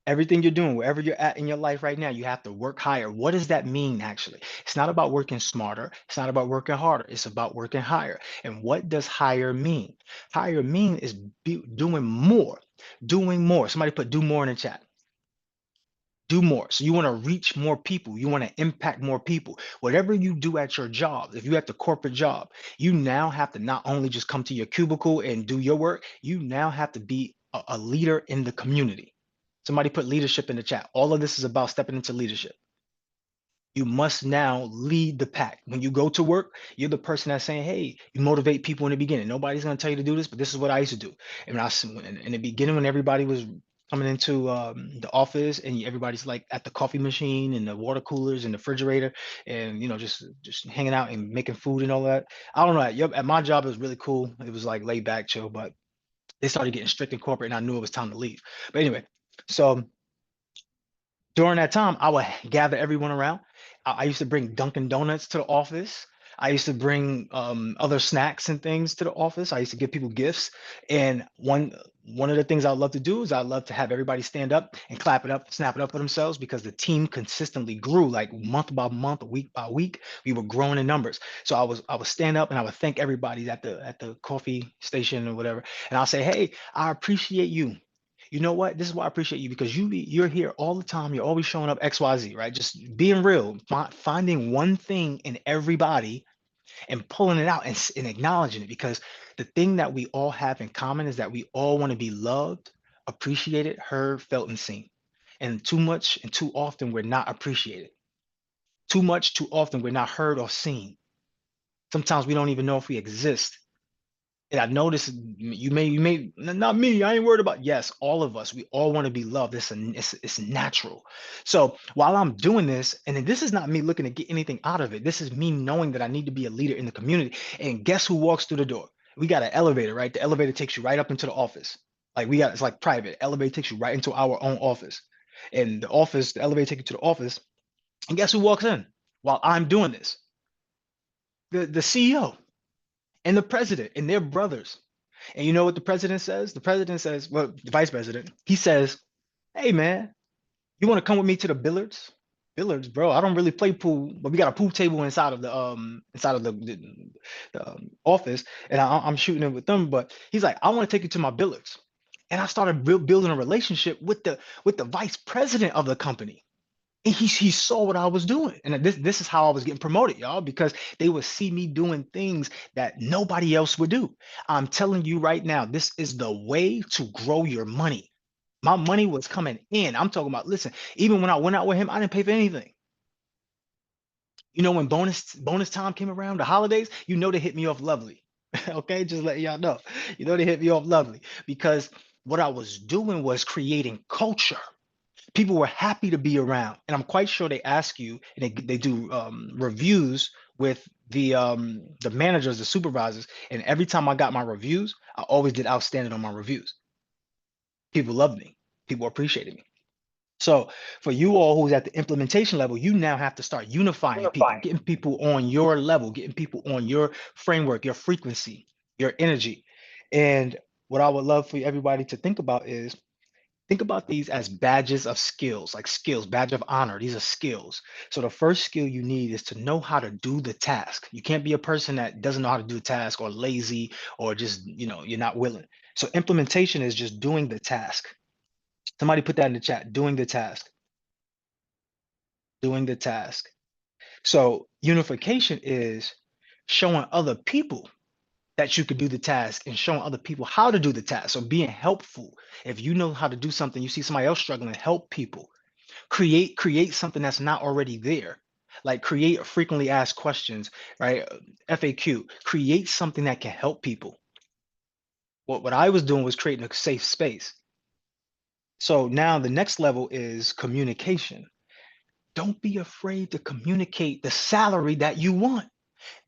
Everything you're doing, wherever you're at in your life right now, you have to work higher. What does that mean, actually? It's not about working smarter. It's not about working harder. It's about working higher. And what does higher mean? Higher mean is doing more, doing more. Somebody put do more in the chat. Do more. So you want to reach more people. You want to impact more people. Whatever you do at your job, if you have the corporate job, you now have to not only just come to your cubicle and do your work, you now have to be a leader in the community. Somebody put leadership in the chat. All of this is about stepping into leadership. You must now lead the pack. When you go to work, you're the person that's saying, hey, you motivate people in the beginning. Nobody's going to tell you to do this, but this is what I used to do. And when in the beginning, when everybody was coming into the office and everybody's like at the coffee machine and the water coolers and the refrigerator and, just hanging out and making food and all that. I don't know. At my job, it was really cool. It was like laid back, chill, but they started getting strict in corporate and I knew it was time to leave. But anyway, so during that time, I would gather everyone around. I used to bring Dunkin' Donuts to the office. I used to bring other snacks and things to the office. I used to give people gifts. And one of the things I love to do is I love to have everybody stand up and clap it up, snap it up for themselves because the team consistently grew like month by month, week by week. We were growing in numbers. So I would stand up and I would thank everybody at the coffee station or whatever. And I'll say, hey, I appreciate you. You know what? This is why I appreciate you because you're here all the time. You're always showing up XYZ, right? Just being real, finding one thing in everybody and pulling it out and acknowledging it because the thing that we all have in common is that we all want to be loved, appreciated, heard, felt, and seen. And too much and too often we're not appreciated. Too much, too often we're not heard or seen. Sometimes we don't even know if we exist. And I noticed not me. I ain't worried about. Yes, all of us. We all want to be loved. It's natural. So while I'm doing this, and then this is not me looking to get anything out of it. This is me knowing that I need to be a leader in the community. And guess who walks through the door? We got an elevator, right? The elevator takes you right up into the office. Like it's like private. Elevator takes you right into our own office. And the office, the elevator take you to the office. And guess who walks in while I'm doing this? The CEO and the president and their brothers. And you know what the president says? The president says, well, the vice president, he says, hey man, you want to come with me to the billiards? Billiards, bro. I don't really play pool, but we got a pool table inside of the office, and I'm shooting it with them. But he's like, I want to take you to my billiards, and I started building a relationship with the vice president of the company. And he saw what I was doing, and this is how I was getting promoted, y'all, because they would see me doing things that nobody else would do. I'm telling you right now, this is the way to grow your money. My money was coming in. I'm talking about, listen, even when I went out with him, I didn't pay for anything. You know, when bonus time came around, the holidays, you know they hit me off lovely. Okay, just letting y'all know. You know they hit me off lovely because what I was doing was creating culture. People were happy to be around, and I'm quite sure they ask you, and they do reviews with the managers, the supervisors, and every time I got my reviews, I always did outstanding on my reviews. People loved me. People appreciated me. So for you all who's at the implementation level, you now have to start unifying people, getting people on your level, getting people on your framework, your frequency, your energy. And what I would love for everybody to think about is think about these as badges of skills, like skills, badge of honor. These are skills. So the first skill you need is to know how to do the task. You can't be a person that doesn't know how to do the task or lazy or just, you're not willing. So implementation is just doing the task. Somebody put that in the chat, doing the task, doing the task. So unification is showing other people that you could do the task and showing other people how to do the task. So being helpful. If you know how to do something, you see somebody else struggling, help people. Create something that's not already there. Like create frequently asked questions, right? FAQ. Create something that can help people. What I was doing was creating a safe space. So now the next level is communication. Don't be afraid to communicate the salary that you want.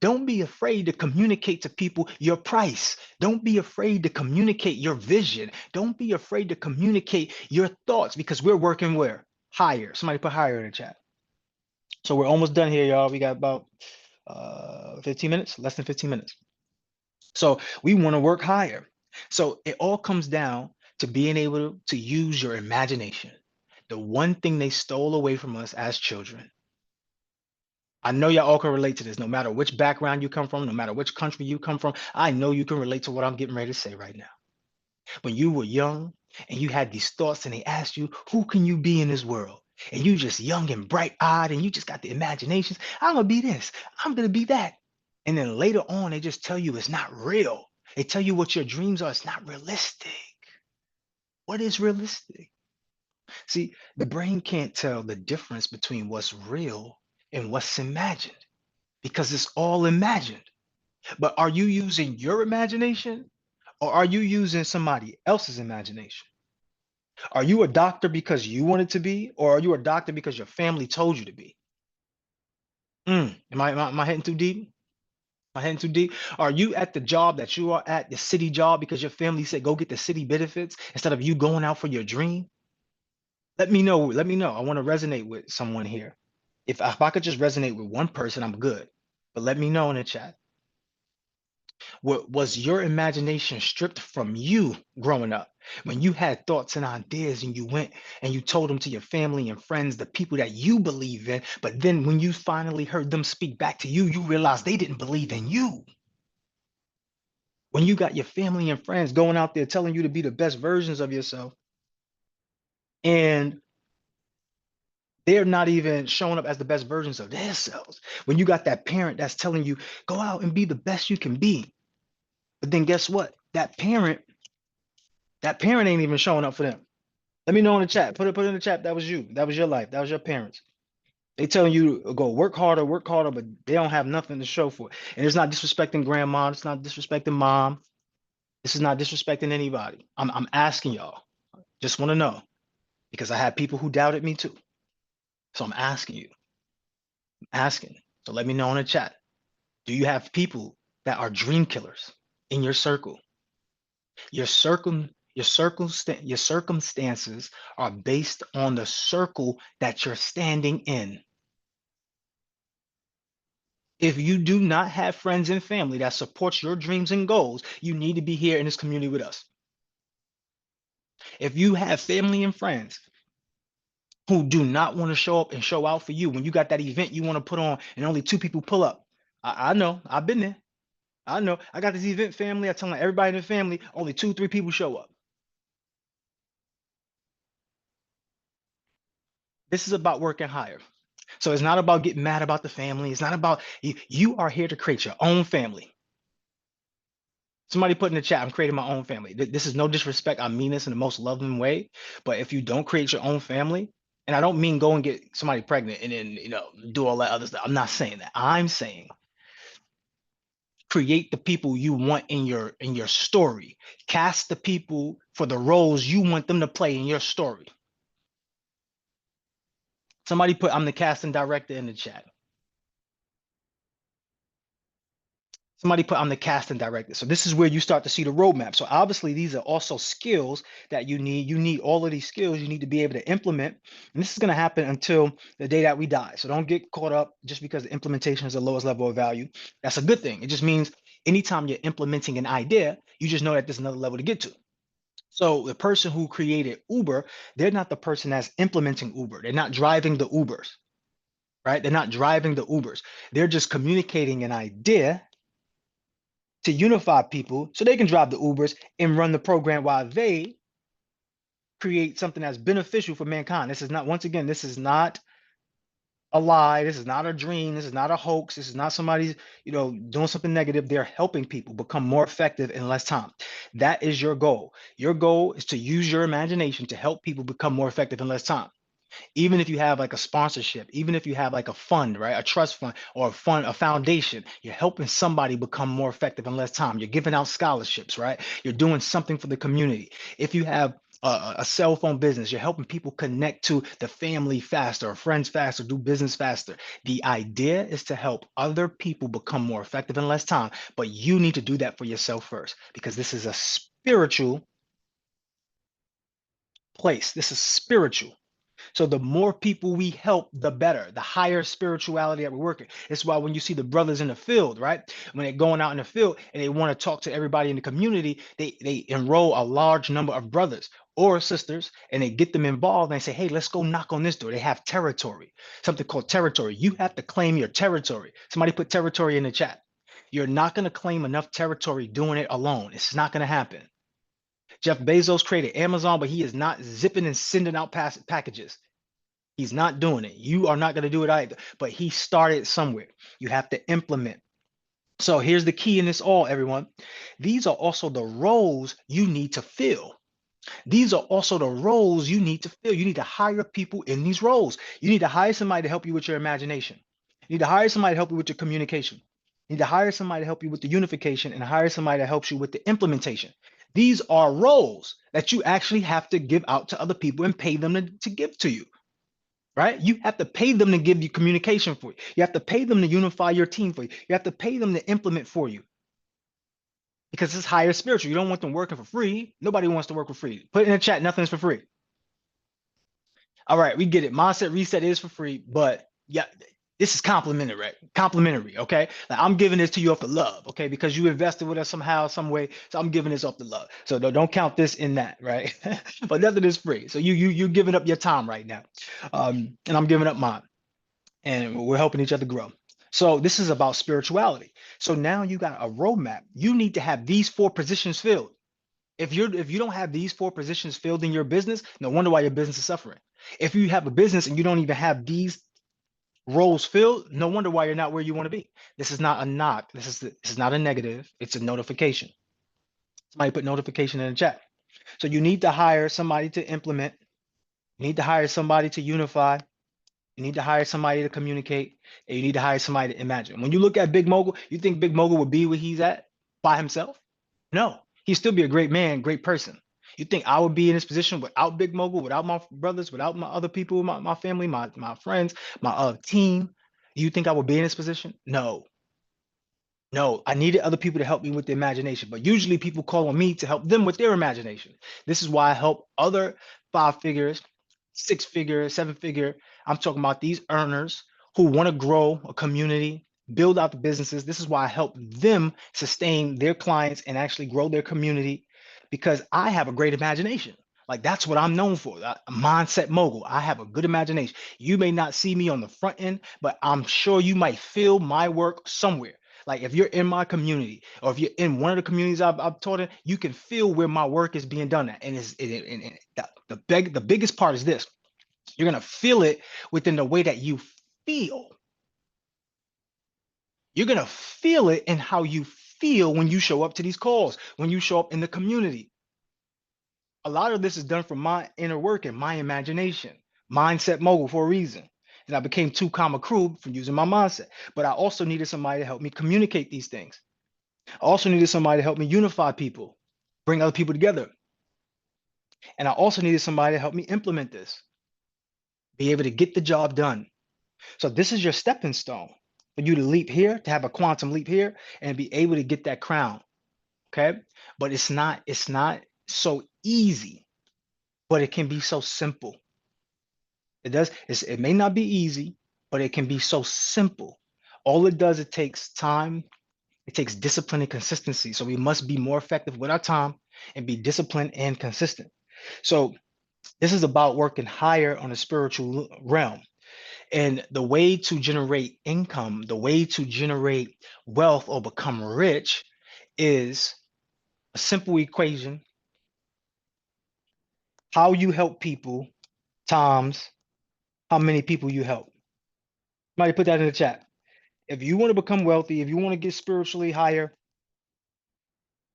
Don't be afraid to communicate to people your price. Don't be afraid to communicate your vision. Don't be afraid to communicate your thoughts because we're working where? Higher. Somebody put higher in the chat. So we're almost done here, y'all. We got about 15 minutes, less than 15 minutes. So we want to work higher. So it all comes down to being able to use your imagination. The one thing they stole away from us as children. I know y'all all can relate to this, no matter which background you come from, no matter which country you come from. I know you can relate to what I'm getting ready to say right now. When you were young and you had these thoughts and they asked you, who can you be in this world? And you just young and bright eyed and you just got the imaginations. I'm going to be this. I'm going to be that. And then later on, they just tell you it's not real. They tell you what your dreams are. It's not realistic. What is realistic? See, the brain can't tell the difference between what's real and what's imagined because it's all imagined. But are you using your imagination or are you using somebody else's imagination? Are you a doctor because you wanted to be, or are you a doctor because your family told you to be? Am I heading too deep? Am I heading too deep? Are you at the job that you are at, the city job, because your family said go get the city benefits instead of you going out for your dream? Let me know. Let me know. I want to resonate with someone here. If I could just resonate with one person, I'm good. But let me know in the chat. Was your imagination stripped from you growing up when you had thoughts and ideas and you went and you told them to your family and friends, the people that you believe in, but then when you finally heard them speak back to you, you realized they didn't believe in you. When you got your family and friends going out there telling you to be the best versions of yourself, and they're not even showing up as the best versions of themselves. When you got that parent that's telling you, go out and be the best you can be. But then guess what? That parent ain't even showing up for them. Let me know in the chat. Put it in the chat. That was you. That was your life. That was your parents. They telling you to go work harder, but they don't have nothing to show for it. And it's not disrespecting grandma. It's not disrespecting mom. This is not disrespecting anybody. I'm asking y'all. Just want to know because I had people who doubted me too. So I'm asking you. I'm asking. So let me know in the chat. Do you have people that are dream killers in your circle? Your circle Your circumstances are based on the circle that you're standing in. If you do not have friends and family that supports your dreams and goals, you need to be here in this community with us. If you have family and friends who do not want to show up and show out for you when you got that event you want to put on and only two people pull up, I know, I've been there. I know, I got this event family. I tell everybody in the family, only two, three people show up. This is about working higher. So it's not about getting mad about the family. It's not about you. You are here to create your own family. Somebody put in the chat, I'm creating my own family. This is no disrespect. I mean this in the most loving way. But if you don't create your own family, and I don't mean go and get somebody pregnant and then, do all that other stuff. I'm not saying that. I'm saying create the people you want in your story. Cast the people for the roles you want them to play in your story. Somebody put I'm the casting director in the chat. Somebody put I'm the casting director. So this is where you start to see the roadmap. So obviously these are also skills that you need. You need all of these skills you need to be able to implement. And this is going to happen until the day that we die. So don't get caught up just because the implementation is the lowest level of value. That's a good thing. It just means anytime you're implementing an idea, you just know that there's another level to get to. So the person who created Uber, they're not the person that's implementing Uber. They're not driving the Ubers, right? They're not driving the Ubers. They're just communicating an idea to unify people so they can drive the Ubers and run the program while they create something that's beneficial for mankind. This is not, once again, this is not a lie. This is not a dream. This is not a hoax. This is not somebody, doing something negative. They're helping people become more effective in less time. That is your goal. Your goal is to use your imagination to help people become more effective in less time. Even if you have like a sponsorship, even if you have like a fund, right? A trust fund or a foundation, you're helping somebody become more effective in less time. You're giving out scholarships, right? You're doing something for the community. If you have a cell phone business, you're helping people connect to the family faster, or friends faster, do business faster. The idea is to help other people become more effective in less time, but you need to do that for yourself first because this is a spiritual place. This is spiritual. So the more people we help, the better, the higher spirituality that we're working. It's why when you see the brothers in the field, right? When they're going out in the field and they want to talk to everybody in the community, they enroll a large number of brothers or sisters and they get them involved and they say, hey, let's go knock on this door. They have territory, something called territory. You have to claim your territory. Somebody put territory in the chat. You're not going to claim enough territory doing it alone. It's not going to happen. Jeff Bezos created Amazon, but he is not zipping and sending out packages. He's not doing it. You are not going to do it either. But he started somewhere. You have to implement. So here's the key in this all, everyone. These are also the roles you need to fill. These are also the roles you need to fill. You need to hire people in these roles. You need to hire somebody to help you with your imagination. You need to hire somebody to help you with your communication. You need to hire somebody to help you with the unification and hire somebody that helps you with the implementation. These are roles that you actually have to give out to other people and pay them to give to you, right? You have to pay them to give you communication for you. You have to pay them to unify your team for you. You have to pay them to implement for you because it's higher spiritual. You don't want them working for free. Nobody wants to work for free. Put in the chat, nothing's for free. All right, we get it. Mindset reset is for free, but yeah, this is complimentary, right? Complimentary, okay? Like I'm giving this to you off the love, okay? Because you invested with us somehow, some way. So I'm giving this off the love. So don't count this in that, right? But nothing is free. So you're giving up your time right now, and I'm giving up mine, and we're helping each other grow. So this is about spirituality. So now you got a roadmap. You need to have these 4 positions filled. If you don't have these 4 positions filled in your business, no wonder why your business is suffering. If you have a business and you don't even have these roles filled, no wonder why you're not where you want to be. This is not a knock. This is not a negative. It's a notification. Somebody put notification in the chat. So you need to hire somebody to implement. You need to hire somebody to unify. You need to hire somebody to communicate. And you need to hire somebody to imagine. When you look at Big Mogul, you think Big Mogul would be where he's at by himself? No, he'd still be a great man, great person. You think I would be in this position without Big Mogul, without my brothers, without my other people, my family, my friends, my team? You think I would be in this position? No. No, I needed other people to help me with the imagination, but usually people call on me to help them with their imagination. This is why I help other 5 figures, 6 figure, 7 figure. I'm talking about these earners who want to grow a community, build out the businesses. This is why I help them sustain their clients and actually grow their community because I have a great imagination. Like that's what I'm known for. A mindset mogul. I have a good imagination. You may not see me on the front end, but I'm sure you might feel my work somewhere. Like if you're in my community or if you're in one of the communities I've taught in, you can feel where my work is being done at. And the biggest part is this. You're gonna feel it within the way that you feel. You're gonna feel it in how you feel when you show up to these calls, when you show up in the community. A lot of this is done from my inner work and my imagination. Mindset mogul for a reason. And I became too calm a crew from using my mindset. But I also needed somebody to help me communicate these things. I also needed somebody to help me unify people, bring other people together. And I also needed somebody to help me implement this, be able to get the job done. So this is your stepping stone for you to leap here, to have a quantum leap here and be able to get that crown. Okay. But it's not so easy, but it can be so simple. It may not be easy, but it can be so simple. All it does, it takes time. It takes discipline and consistency. So we must be more effective with our time and be disciplined and consistent. So this is about working higher on a spiritual realm. And the way to generate income, the way to generate wealth or become rich is a simple equation. How you help people times how many people you help. Somebody put that in the chat. If you want to become wealthy, if you want to get spiritually higher,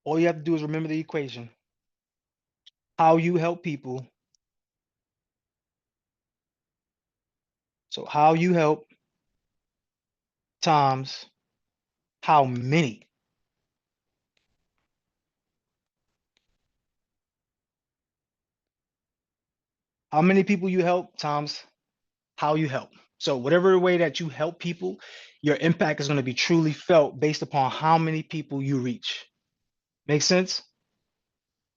all you have to do is remember the equation. How you help people. So how you help times how many. How many people you help times how you help. So whatever way that you help people, your impact is going to be truly felt based upon how many people you reach. Make sense?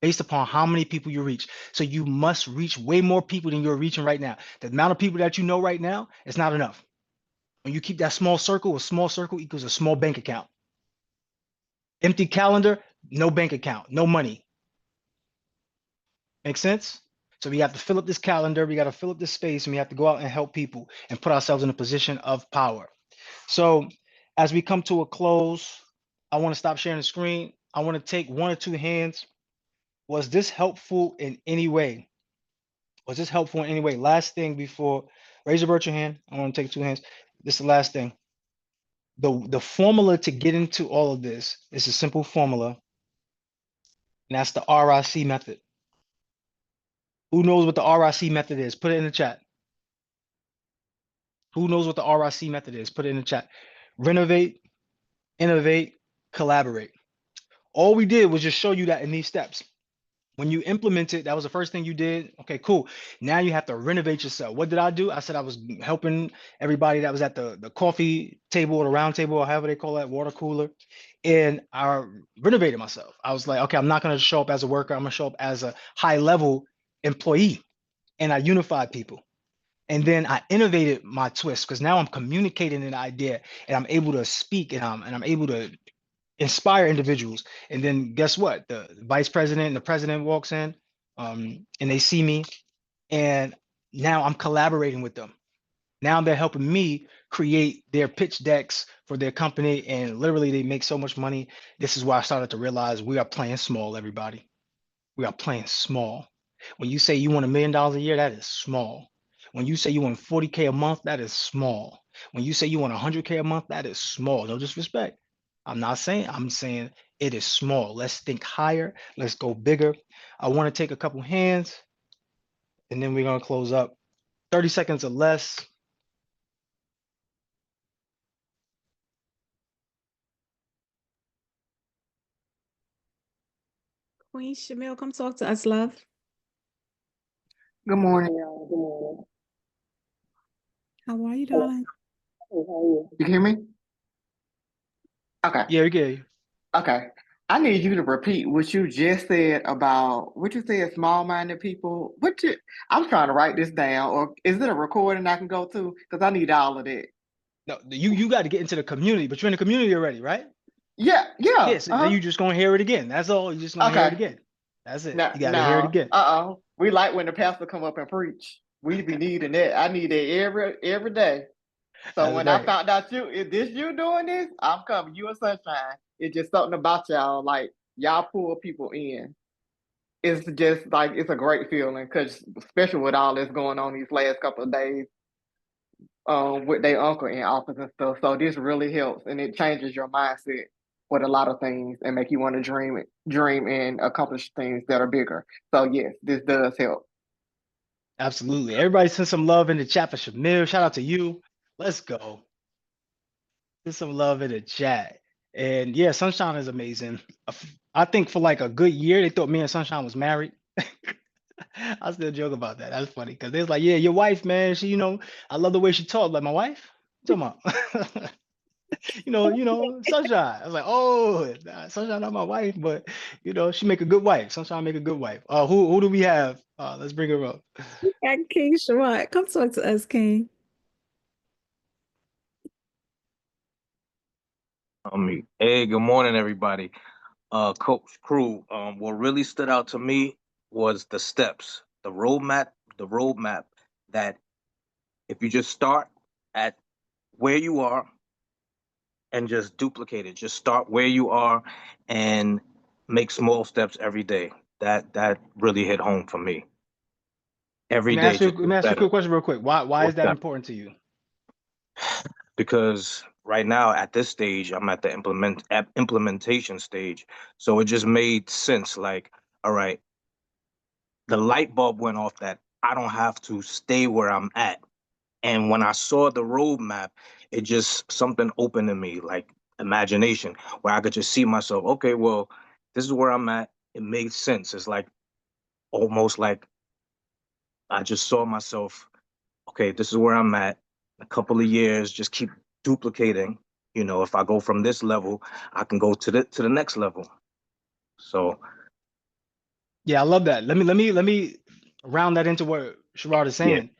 Based upon how many people you reach. So you must reach way more people than you're reaching right now. The amount of people that you know right now is not enough. When you keep that small circle, a small circle equals a small bank account. Empty calendar, no bank account, no money. Make sense? So we have to fill up this calendar, we got to fill up this space, and we have to go out and help people and put ourselves in a position of power. So as we come to a close, I want to stop sharing the screen. I want to take 1 or 2 hands. Was this helpful in any way? Was this helpful in any way? Last thing before, raise your virtual hand. I want to take 2 hands. This is the last thing. The formula to get into all of this is a simple formula, and that's the RIC method. Who knows what the RIC method is? Put it in the chat. Who knows what the RIC method is? Put it in the chat. Renovate, innovate, collaborate. All we did was just show you that in these steps. When you implement it, that was the first thing you did. Okay, cool. Now you have to renovate yourself. What did I do? I said I was helping everybody that was at the coffee table or the round table or however they call that, water cooler. And I renovated myself. I was like, okay, I'm not going to show up as a worker. I'm going to show up as a high level employee. And I unified people. And then I innovated my twist because now I'm communicating an idea and I'm able to speak and I'm able to inspire individuals. And then guess what? The vice president and the president walks in and they see me and now I'm collaborating with them. Now they're helping me create their pitch decks for their company and literally they make so much money. This is why I started to realize we are playing small, everybody. We are playing small. When you say you want $1 million a year, that is small. When you say you want 40K a month, that is small. When you say you want 100K a month, that is small. No disrespect. I'm saying it is small. Let's think higher. Let's go bigger. I want to take a couple hands and then we're going to close up. 30 seconds or less. Queen Shamil, come talk to us, love. Good morning, y'all. Good morning. How are you, darling? Hey, how are you? You can hear me? Okay, Yeah, we can. okay. I need you to repeat what you just said about what you said, small-minded people. I'm trying to write this down, or is it a recording I can go to? Because I need all of that. No, you got to get into the community, but you're in the community already, right? Yeah, yeah. Yes. Then you just gonna hear it again. That's all. You're just gonna hear it Okay. again. That's it. Now, You got to hear it now, again. We like when the pastor come up and preach. We be needing that. I need that every day. So That's when I right. found out is this you doing this? I'm coming. You and Sunshine. It's just something about y'all. Like y'all pull people in. It's just like it's a great feeling because especially with all this going on these last couple of days, with their uncle in office and stuff. So this really helps and it changes your mindset with a lot of things and make you want to dream and accomplish things that are bigger. So yes, this does help. Absolutely. Everybody send some love in the chat for Shamil. Shout out to you. Let's go. Send some love in the chat. And yeah, Sunshine is amazing. I think for like a good year, they thought me and Sunshine was married. I still joke about that. That's funny because they was like, yeah, your wife, man. She, I love the way she talked. Like my wife? What you talking about? Sunshine. I was like, oh, nah, Sunshine not my wife, but she make a good wife. Sunshine make a good wife. Who do we have? Let's bring her up. And King Sherrod, come talk to us, King. Hey, good morning, everybody. Coach Crew, what really stood out to me was the steps, the roadmap that if you just start at where you are and just duplicate it, just start where you are and make small steps every day. That really hit home for me. Let Every me day, ask you, just let get me ask you a better. quick question real quick. Why is What's that that? important to you? Because right now at this stage, I'm at the implementation stage. So it just made sense. Like, all right, the light bulb went off that I don't have to stay where I'm at. And when I saw the roadmap, it just something opened in me, like imagination, where I could just see myself. Okay, well, this is where I'm at. It made sense. It's like almost like I just saw myself. Okay, this is where I'm at. A couple of years, just keep duplicating. If I go from this level, I can go to the next level. So Yeah, I love that. Let me round that into what Sherrod is yeah, saying.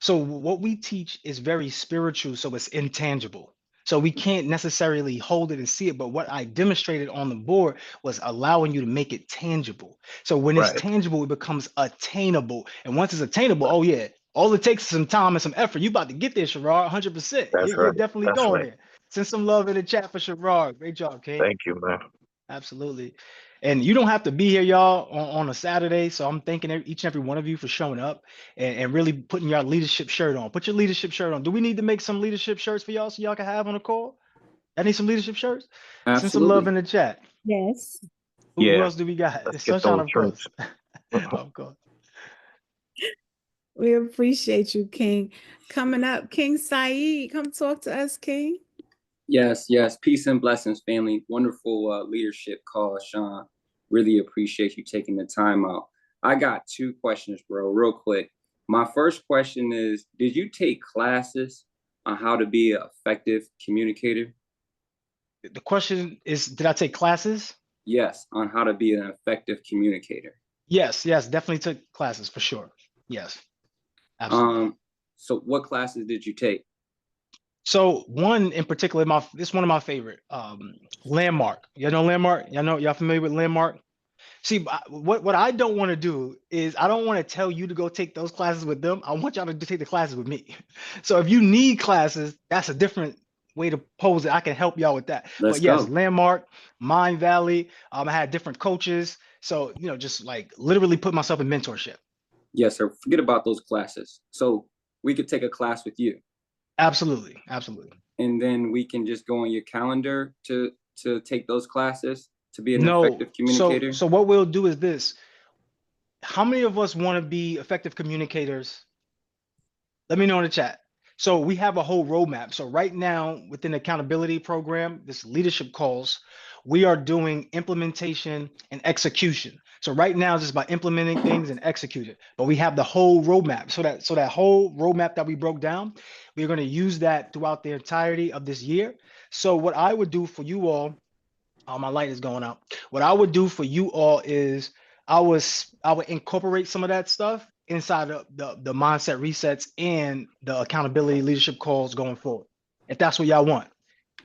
So what we teach is very spiritual, so it's intangible. So we can't necessarily hold it and see it, but what I demonstrated on the board was allowing you to make it tangible. So when it's right. tangible, it becomes attainable. And once it's attainable, oh yeah, all it takes is some time and some effort. You about to get there, Sherrod, 100%. That's You're right. definitely That's going right. there. Send some love in the chat for Sherrod. Great job, King. Thank you, man. Absolutely. And you don't have to be here, y'all, on a Saturday. So I'm thanking each and every one of you for showing up and really putting your leadership shirt on. Put your leadership shirt on. Do we need to make some leadership shirts for y'all so y'all can have on the call? I need some leadership shirts. Send some love Absolutely. in the chat. Yes. Who Yeah, else do we got? let's get Sunshine, those of course. shirts. Of course. We appreciate you, King. Coming up, King Saeed, come talk to us, King. Yes, yes. Peace and blessings, family. Wonderful leadership call, Sean. Really appreciate you taking the time out. I got two questions, bro, real quick. My first question is, did you take classes on how to be an effective communicator? The question is, did I take classes? Yes, on how to be an effective communicator. Yes, definitely took classes for sure. Yes, absolutely. So what classes did you take? So one in particular, it's one of my favorite. Landmark. Y'all know Landmark? Y'all familiar with Landmark? See, what I don't want to do is I don't want to tell you to go take those classes with them. I want y'all to take the classes with me. So if you need classes, that's a different way to pose it. I can help y'all with that. Let's But yes, go. Landmark, Mind Valley. I had different coaches. So, just like literally put myself in mentorship. Yes, sir. Forget about those classes. So we could take a class with you. Absolutely. And then we can just go on your calendar to take those classes to be an No, effective communicator. so what we'll do is this. How many of us want to be effective communicators? Let me know in the chat. So we have a whole roadmap. So right now within the accountability program, this leadership calls, we are doing implementation and execution. So right now it's just about implementing things and execute it. But we have the whole roadmap. So that whole roadmap that we broke down, we're going to use that throughout the entirety of this year. So what I would do for you all, my light is going out. What I would do for you all is I would incorporate some of that stuff inside of the mindset resets and the accountability leadership calls going forward. If that's what y'all want,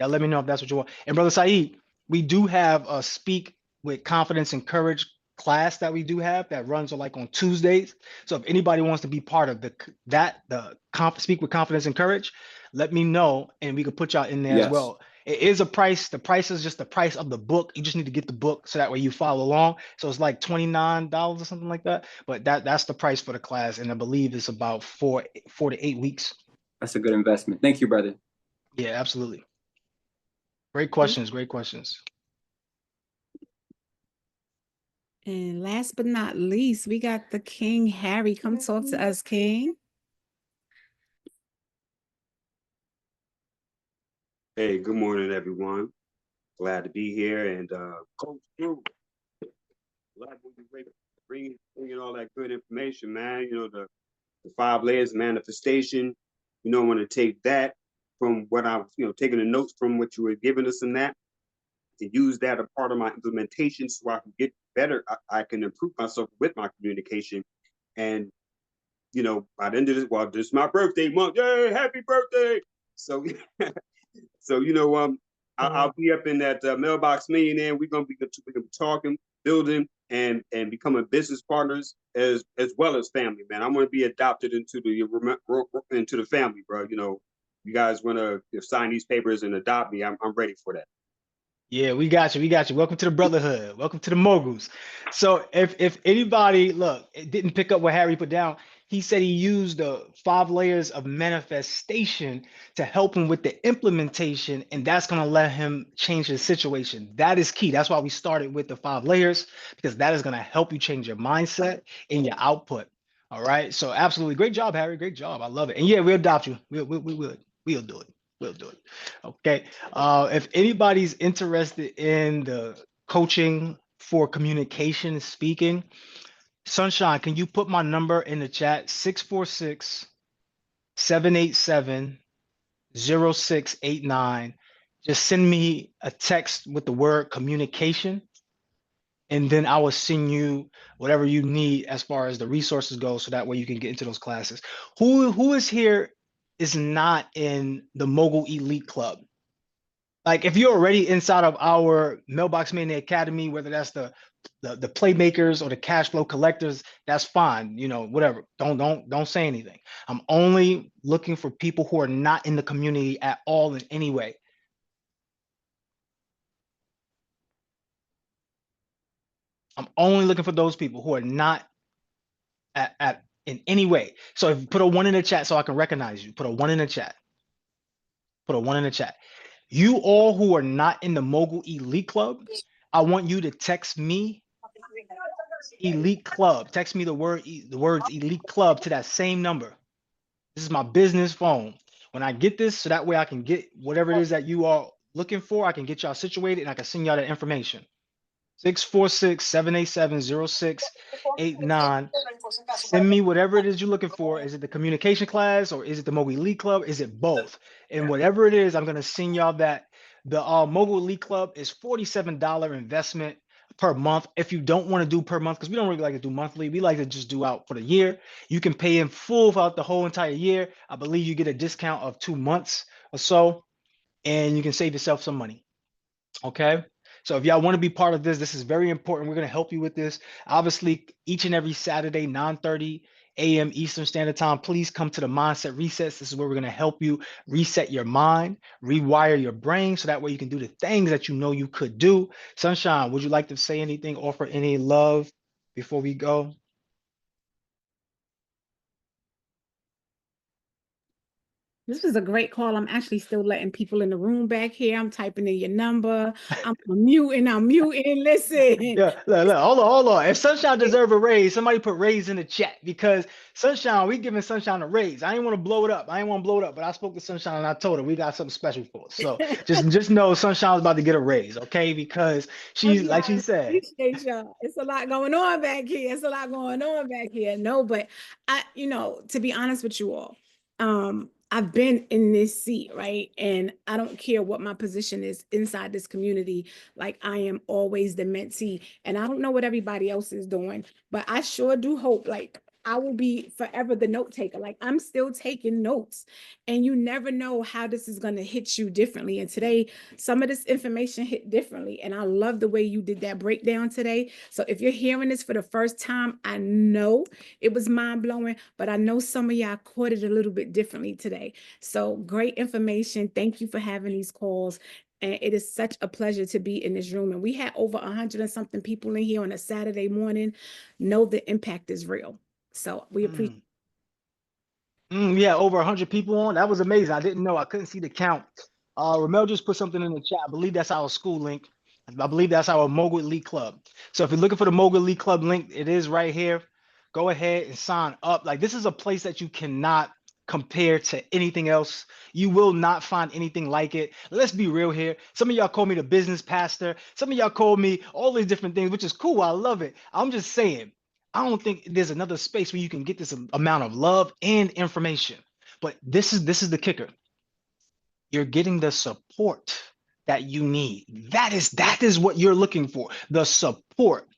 y'all let me know if that's what you want. And Brother Saeed, we do have a Speak with Confidence and Courage class that we do have that runs like on Tuesdays. So if anybody wants to be part of Speak with Confidence and Courage, let me know and we could put y'all in there as Yes. well. It is a price. The price is just the price of the book. You just need to get the book so that way you follow along. So it's like $29 or something like that. But that's the price for the class, and I believe it's about 4 to 8 weeks. That's a good investment. Thank you, brother. Yeah, absolutely. Great questions. Great questions. And last but not least, we got the King Harry. Come talk to us, King. Hey, good morning, everyone. Glad to be here, and Coach Drew, glad when you wake up, bringing all that good information, man. You know, the 5 layers of manifestation. You know, I want to take that from what I, taking the notes from what you were giving us in that, to use that as part of my implementation so I can get better. I can improve myself with my communication, and by the end of this, this is my birthday month. Yay, happy birthday! So. So, I'll be up in that Mailbox Millionaire. We're gonna be talking, building, and becoming business partners as well as family, man. I'm gonna be adopted into the family, bro. You guys wanna sign these papers and adopt me? I'm ready for that. Yeah, we got you. We got you. Welcome to the brotherhood. Welcome to the moguls. So if anybody it didn't pick up what Harry put down, he said he used the 5 layers of manifestation to help him with the implementation, and that's going to let him change his situation. That is key. That's why we started with the 5 layers, because that is going to help you change your mindset and your output. All right. So absolutely. Great job, Harry. Great job. I love it. And yeah, we'll adopt you. We'll do it. We'll do it. Okay. If anybody's interested in the coaching for communication speaking, Sunshine, can you put my number in the chat? 646-787-0689. Just send me a text with the word communication, and then I will send you whatever you need as far as the resources go, so that way you can get into those classes. Who is here is not in the Mogul Elite Club? Like, if you're already inside of our Mailbox Millionaire Academy, whether that's the playmakers or the cash flow collectors, that's fine. Whatever. Don't say anything. I'm only looking for people who are not in the community at all in any way. I'm only looking for those people who are not in any way. So if you put a 1 in the chat so I can recognize you, put a 1 in the chat. Put a 1 in the chat. You all who are not in the Mogul Elite Club, I want you to text me Elite Club. Text me the words Elite Club to that same number. This is my business phone. When I get this, so that way I can get whatever it is that you are looking for, I can get y'all situated and I can send y'all that information. 646-787-0689. Send me whatever it is you're looking for. Is it the communication class, or is it the Mogul Elite Club? Is it both? And whatever it is, I'm going to send y'all that. The Mogul Elite Club is $47 investment per month. If you don't want to do per month, because we don't really like to do monthly, we like to just do out for the year. You can pay in full throughout the whole entire year. I believe you get a discount of 2 months or so, and you can save yourself some money. Okay. So if y'all want to be part of this, this is very important. We're going to help you with this. Obviously, each and every Saturday, 9:30 a.m. Eastern Standard Time, please come to the Mindset Resets. This is where we're going to help you reset your mind, rewire your brain, so that way you can do the things that you know you could do. Sunshine, would you like to say anything, offer any love before we go? This was a great call. I'm actually still letting people in the room back here. I'm typing in your number. I'm muting. Listen. Yeah, look, hold on. If Sunshine deserve a raise, somebody put raise in the chat, because Sunshine, we giving Sunshine a raise. I ain't want to blow it up. But I spoke to Sunshine and I told her we got something special for us. So just know Sunshine's about to get a raise, okay? Because she's like she said. Appreciate y'all. It's a lot going on back here. No, but to be honest with you all, I've been in this seat, right? And I don't care what my position is inside this community. Like, I am always the mentee, and I don't know what everybody else is doing, but I sure do hope, like, I will be forever the note taker. Like, I'm still taking notes, and you never know how this is going to hit you differently. And today, some of this information hit differently. And I love the way you did that breakdown today. So if you're hearing this for the first time, I know it was mind blowing, but I know some of y'all caught it a little bit differently today. So great information. Thank you for having these calls. And it is such a pleasure to be in this room. And we had over 100 and something people in here on a Saturday morning. Know the impact is real. So we appreciate. Yeah, over 100 people on. That was amazing. I didn't know. I couldn't see the count. Ramel just put something in the chat. I believe that's our school link. I believe that's our Mogul Elite Club. So if you're looking for the Mogul Elite Club link, it is right here. Go ahead and sign up. Like, this is a place that you cannot compare to anything else. You will not find anything like it. Let's be real here. Some of y'all call me the business pastor. Some of y'all call me all these different things, which is cool. I love it. I'm just saying, I don't think there's another space where you can get this amount of love and information. But this is the kicker. You're getting the support that you need. That is what you're looking for. The support.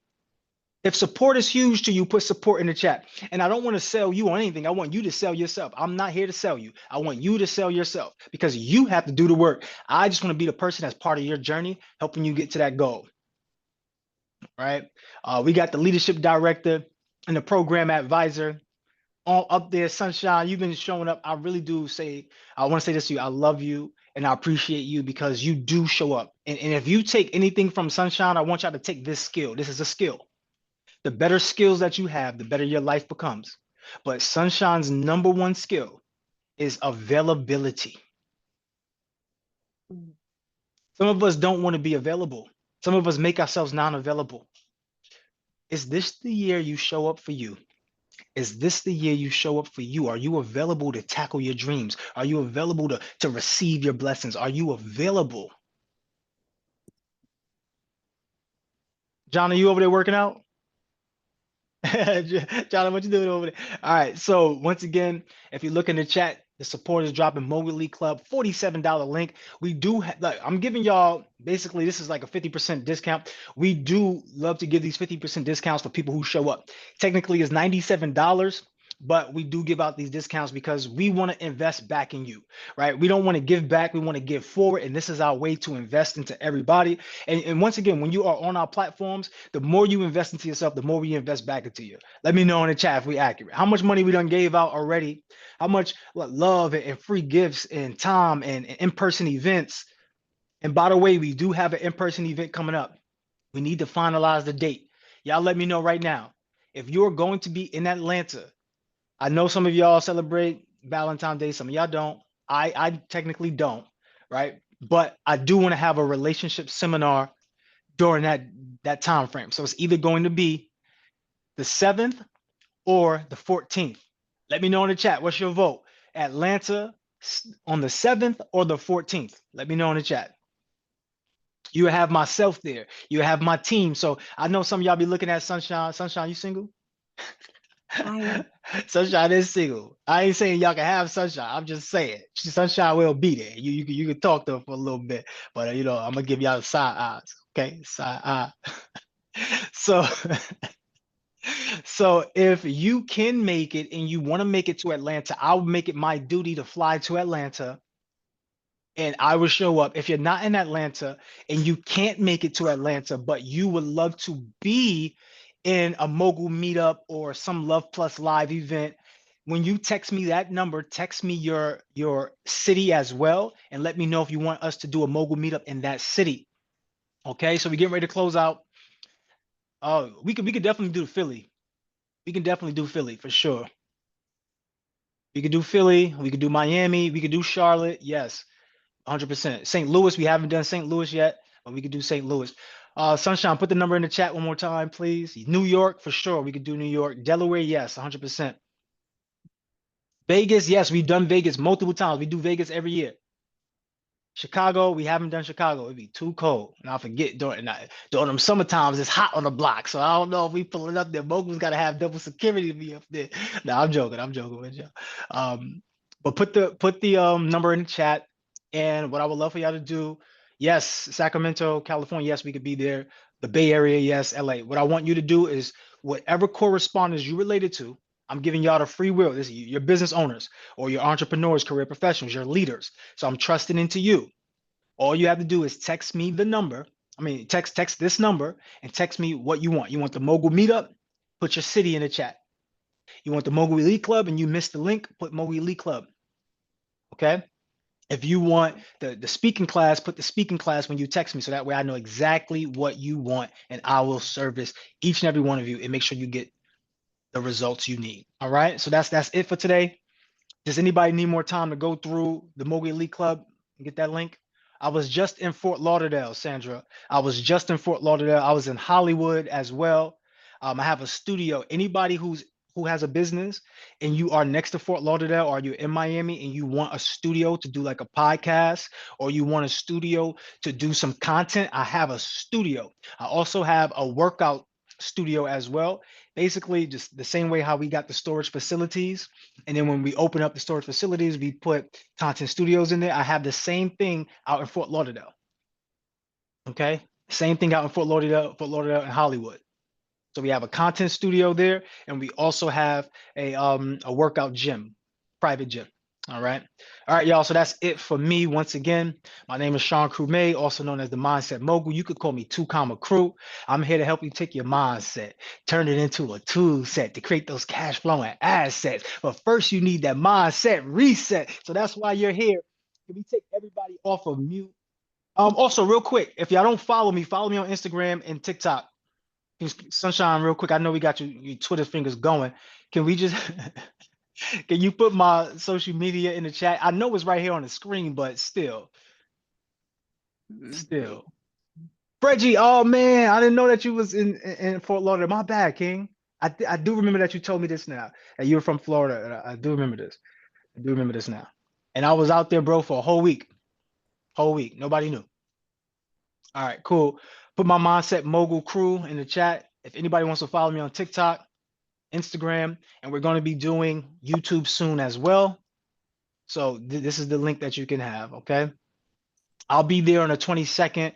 If support is huge to you, put support in the chat. And I don't want to sell you on anything. I want you to sell yourself. I'm not here to sell you. I want you to sell yourself because you have to do the work. I just want to be the person that's part of your journey, helping you get to that goal. Right? We got the leadership director and the program advisor all up there. Sunshine, you've been showing up. I really do say, I want to say this to you. I love you and I appreciate you because you do show up. And if you take anything from Sunshine, I want y'all to take this skill. This is a skill. The better skills that you have, the better your life becomes. But Sunshine's #1 skill is availability. Some of us don't want to be available. Some of us make ourselves non-available. Is this the year you show up for you? Is this the year you show up for you? Are you available to tackle your dreams? Are you available to receive your blessings? Are you available? John, are you over there working out? John, what you doing over there? All right. So once again, if you look in the chat, the support is dropping. Mogul Elite Club, $47 link. We do like, I'm giving y'all, basically this is like a 50% discount. We do love to give these 50% discounts for people who show up. Technically it's $97, but we do give out these discounts because we want to invest back in you, right? We don't want to give back. We want to give forward. And this is our way to invest into everybody. And once again, when you are on our platforms, the more you invest into yourself, the more we invest back into you. Let me know in the chat if we're accurate. How much money we done gave out already? How much love and free gifts and time and in-person events? And by the way, we do have an in-person event coming up. We need to finalize the date. Y'all let me know right now. If you're going to be in Atlanta, I know some of y'all celebrate Valentine's Day. Some of y'all don't. I technically don't, right? But I do want to have a relationship seminar during that time frame. So it's either going to be the 7th or the 14th. Let me know in the chat. What's your vote? Atlanta on the 7th or the 14th? Let me know in the chat. You have myself there. You have my team. So I know some of y'all be looking at Sunshine. Sunshine, you single? Sunshine is single. I ain't saying y'all can have Sunshine. I'm just saying Sunshine will be there. You can talk to her for a little bit, but I'm gonna give y'all side eyes. Okay, side eye. So if you can make it and you want to make it to Atlanta, I'll make it my duty to fly to Atlanta and I will show up. If you're not in Atlanta and you can't make it to Atlanta, but you would love to be in a Mogul meetup or some Love Plus Live event, when you text me that number, text me your city as well, and let me know if you want us to do a Mogul meetup in that city. Okay, so we're getting ready to close out. We could definitely do Philly. We can definitely do Philly for sure. We could do Philly. We could do Miami. We could do Charlotte. Yes, 100%. St. Louis. We haven't done St. Louis yet, but we could do St. Louis. Sunshine, put the number in the chat one more time, please. New York, for sure. We could do New York. Delaware, yes, 100%. Vegas, yes, we've done Vegas multiple times. We do Vegas every year. Chicago, we haven't done Chicago. It'd be too cold. And I forget during them summer times, it's hot on the block. So I don't know if we pulling up there. Mogul's got to have double security to be up there. No, I'm joking with you. But put the number in the chat. And what I would love for y'all to do, yes, Sacramento, California, yes, we could be there. The Bay Area, yes, LA. What I want you to do is whatever correspondence you related to, I'm giving y'all the free will. This is your business owners or your entrepreneurs, career professionals, your leaders. So I'm trusting into you. All you have to do is text me the number. I mean, text this number and text me what you want. You want the Mogul Meetup? Put your city in the chat. You want the Mogul Elite Club and you missed the link? Put Mogul Elite Club. Okay. If you want the speaking class, put the speaking class when you text me. So that way I know exactly what you want and I will service each and every one of you and make sure you get the results you need. All right. So that's it for today. Does anybody need more time to go through the Mogul Elite Club and get that link? I was just in Fort Lauderdale, Sandra. I was just in Fort Lauderdale. I was in Hollywood as well. I have a studio. Anybody who has a business and you are next to Fort Lauderdale or you're in Miami and you want a studio to do like a podcast or you want a studio to do some content, I have a studio. I also have a workout studio as well. Basically, just the same way how we got the storage facilities. And then when we open up the storage facilities, we put content studios in there. I have the same thing out in Fort Lauderdale. Okay. Same thing out in Fort Lauderdale and Hollywood. So we have a content studio there, and we also have a workout gym, private gym. All right. All right, y'all. So that's it for me. Once again, my name is Sean Crewmay, also known as the Mindset Mogul. You could call me 2 Crew. I'm here to help you take your mindset, turn it into a tool set to create those cash flowing assets. But first, you need that mindset reset. So that's why you're here. Can we take everybody off of mute? Also, real quick, if y'all don't follow me on Instagram and TikTok. Sunshine, real quick. I know we got your Twitter fingers going. Can we just can you put my social media in the chat? I know it's right here on the screen, but still. Reggie, oh man, I didn't know that you was in Fort Lauderdale. My bad, King. I do remember that you told me this now. That you were from Florida. I do remember this. I do remember this now. And I was out there, bro, for a whole week. Nobody knew. All right, cool. Put my Mindset Mogul crew in the chat. If anybody wants to follow me on TikTok, Instagram, and we're going to be doing YouTube soon as well. So this is the link that you can have, okay? I'll be there on the 22nd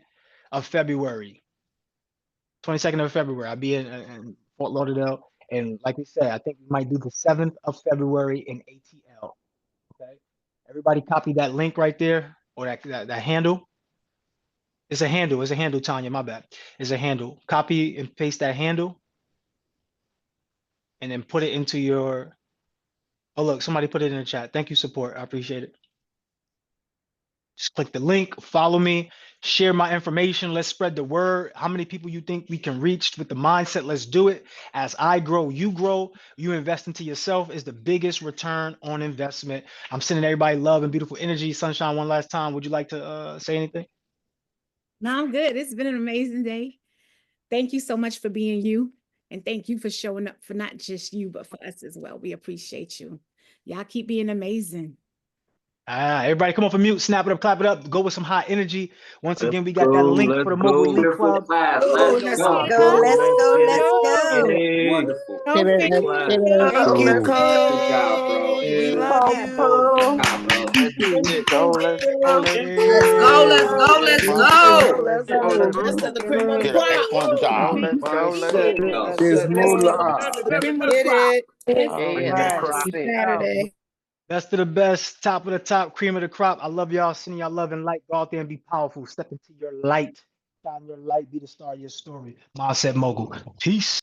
of February. 22nd of February. I'll be in Fort Lauderdale. And like we said, I think we might do the 7th of February in ATL, okay? Everybody copy that link right there, or that handle. It's a handle, Tanya, my bad. It's a handle. Copy and paste that handle. And then put it into your, oh, look, somebody put it in the chat. Thank you, support. I appreciate it. Just click the link, follow me, share my information. Let's spread the word. How many people you think we can reach with the mindset? Let's do it. As I grow. You invest into yourself is the biggest return on investment. I'm sending everybody love and beautiful energy. Sunshine, one last time. Would you like to say anything? No, I'm good. It's been an amazing day. Thank you so much for being you. And thank you for showing up for not just you, but for us as well. We appreciate you. Y'all keep being amazing. Everybody come off of mute, snap it up, clap it up, go with some high energy. Once again, we got that link for the Mogul Elite Club. Let's go. go. Wonderful. Thank you, Cole. Good job, bro. We love you. Good job, bro. Let's go. Let's go. Rest of the cream of the Get an crop. excellent job. There's moolah. Get it. Saturday. Best of the best, top of the top, cream of the crop. I love y'all, sending y'all love and light. Go out there and be powerful. Step into your light. Shine your light, be the star of your story. Mindset Mogul. Peace.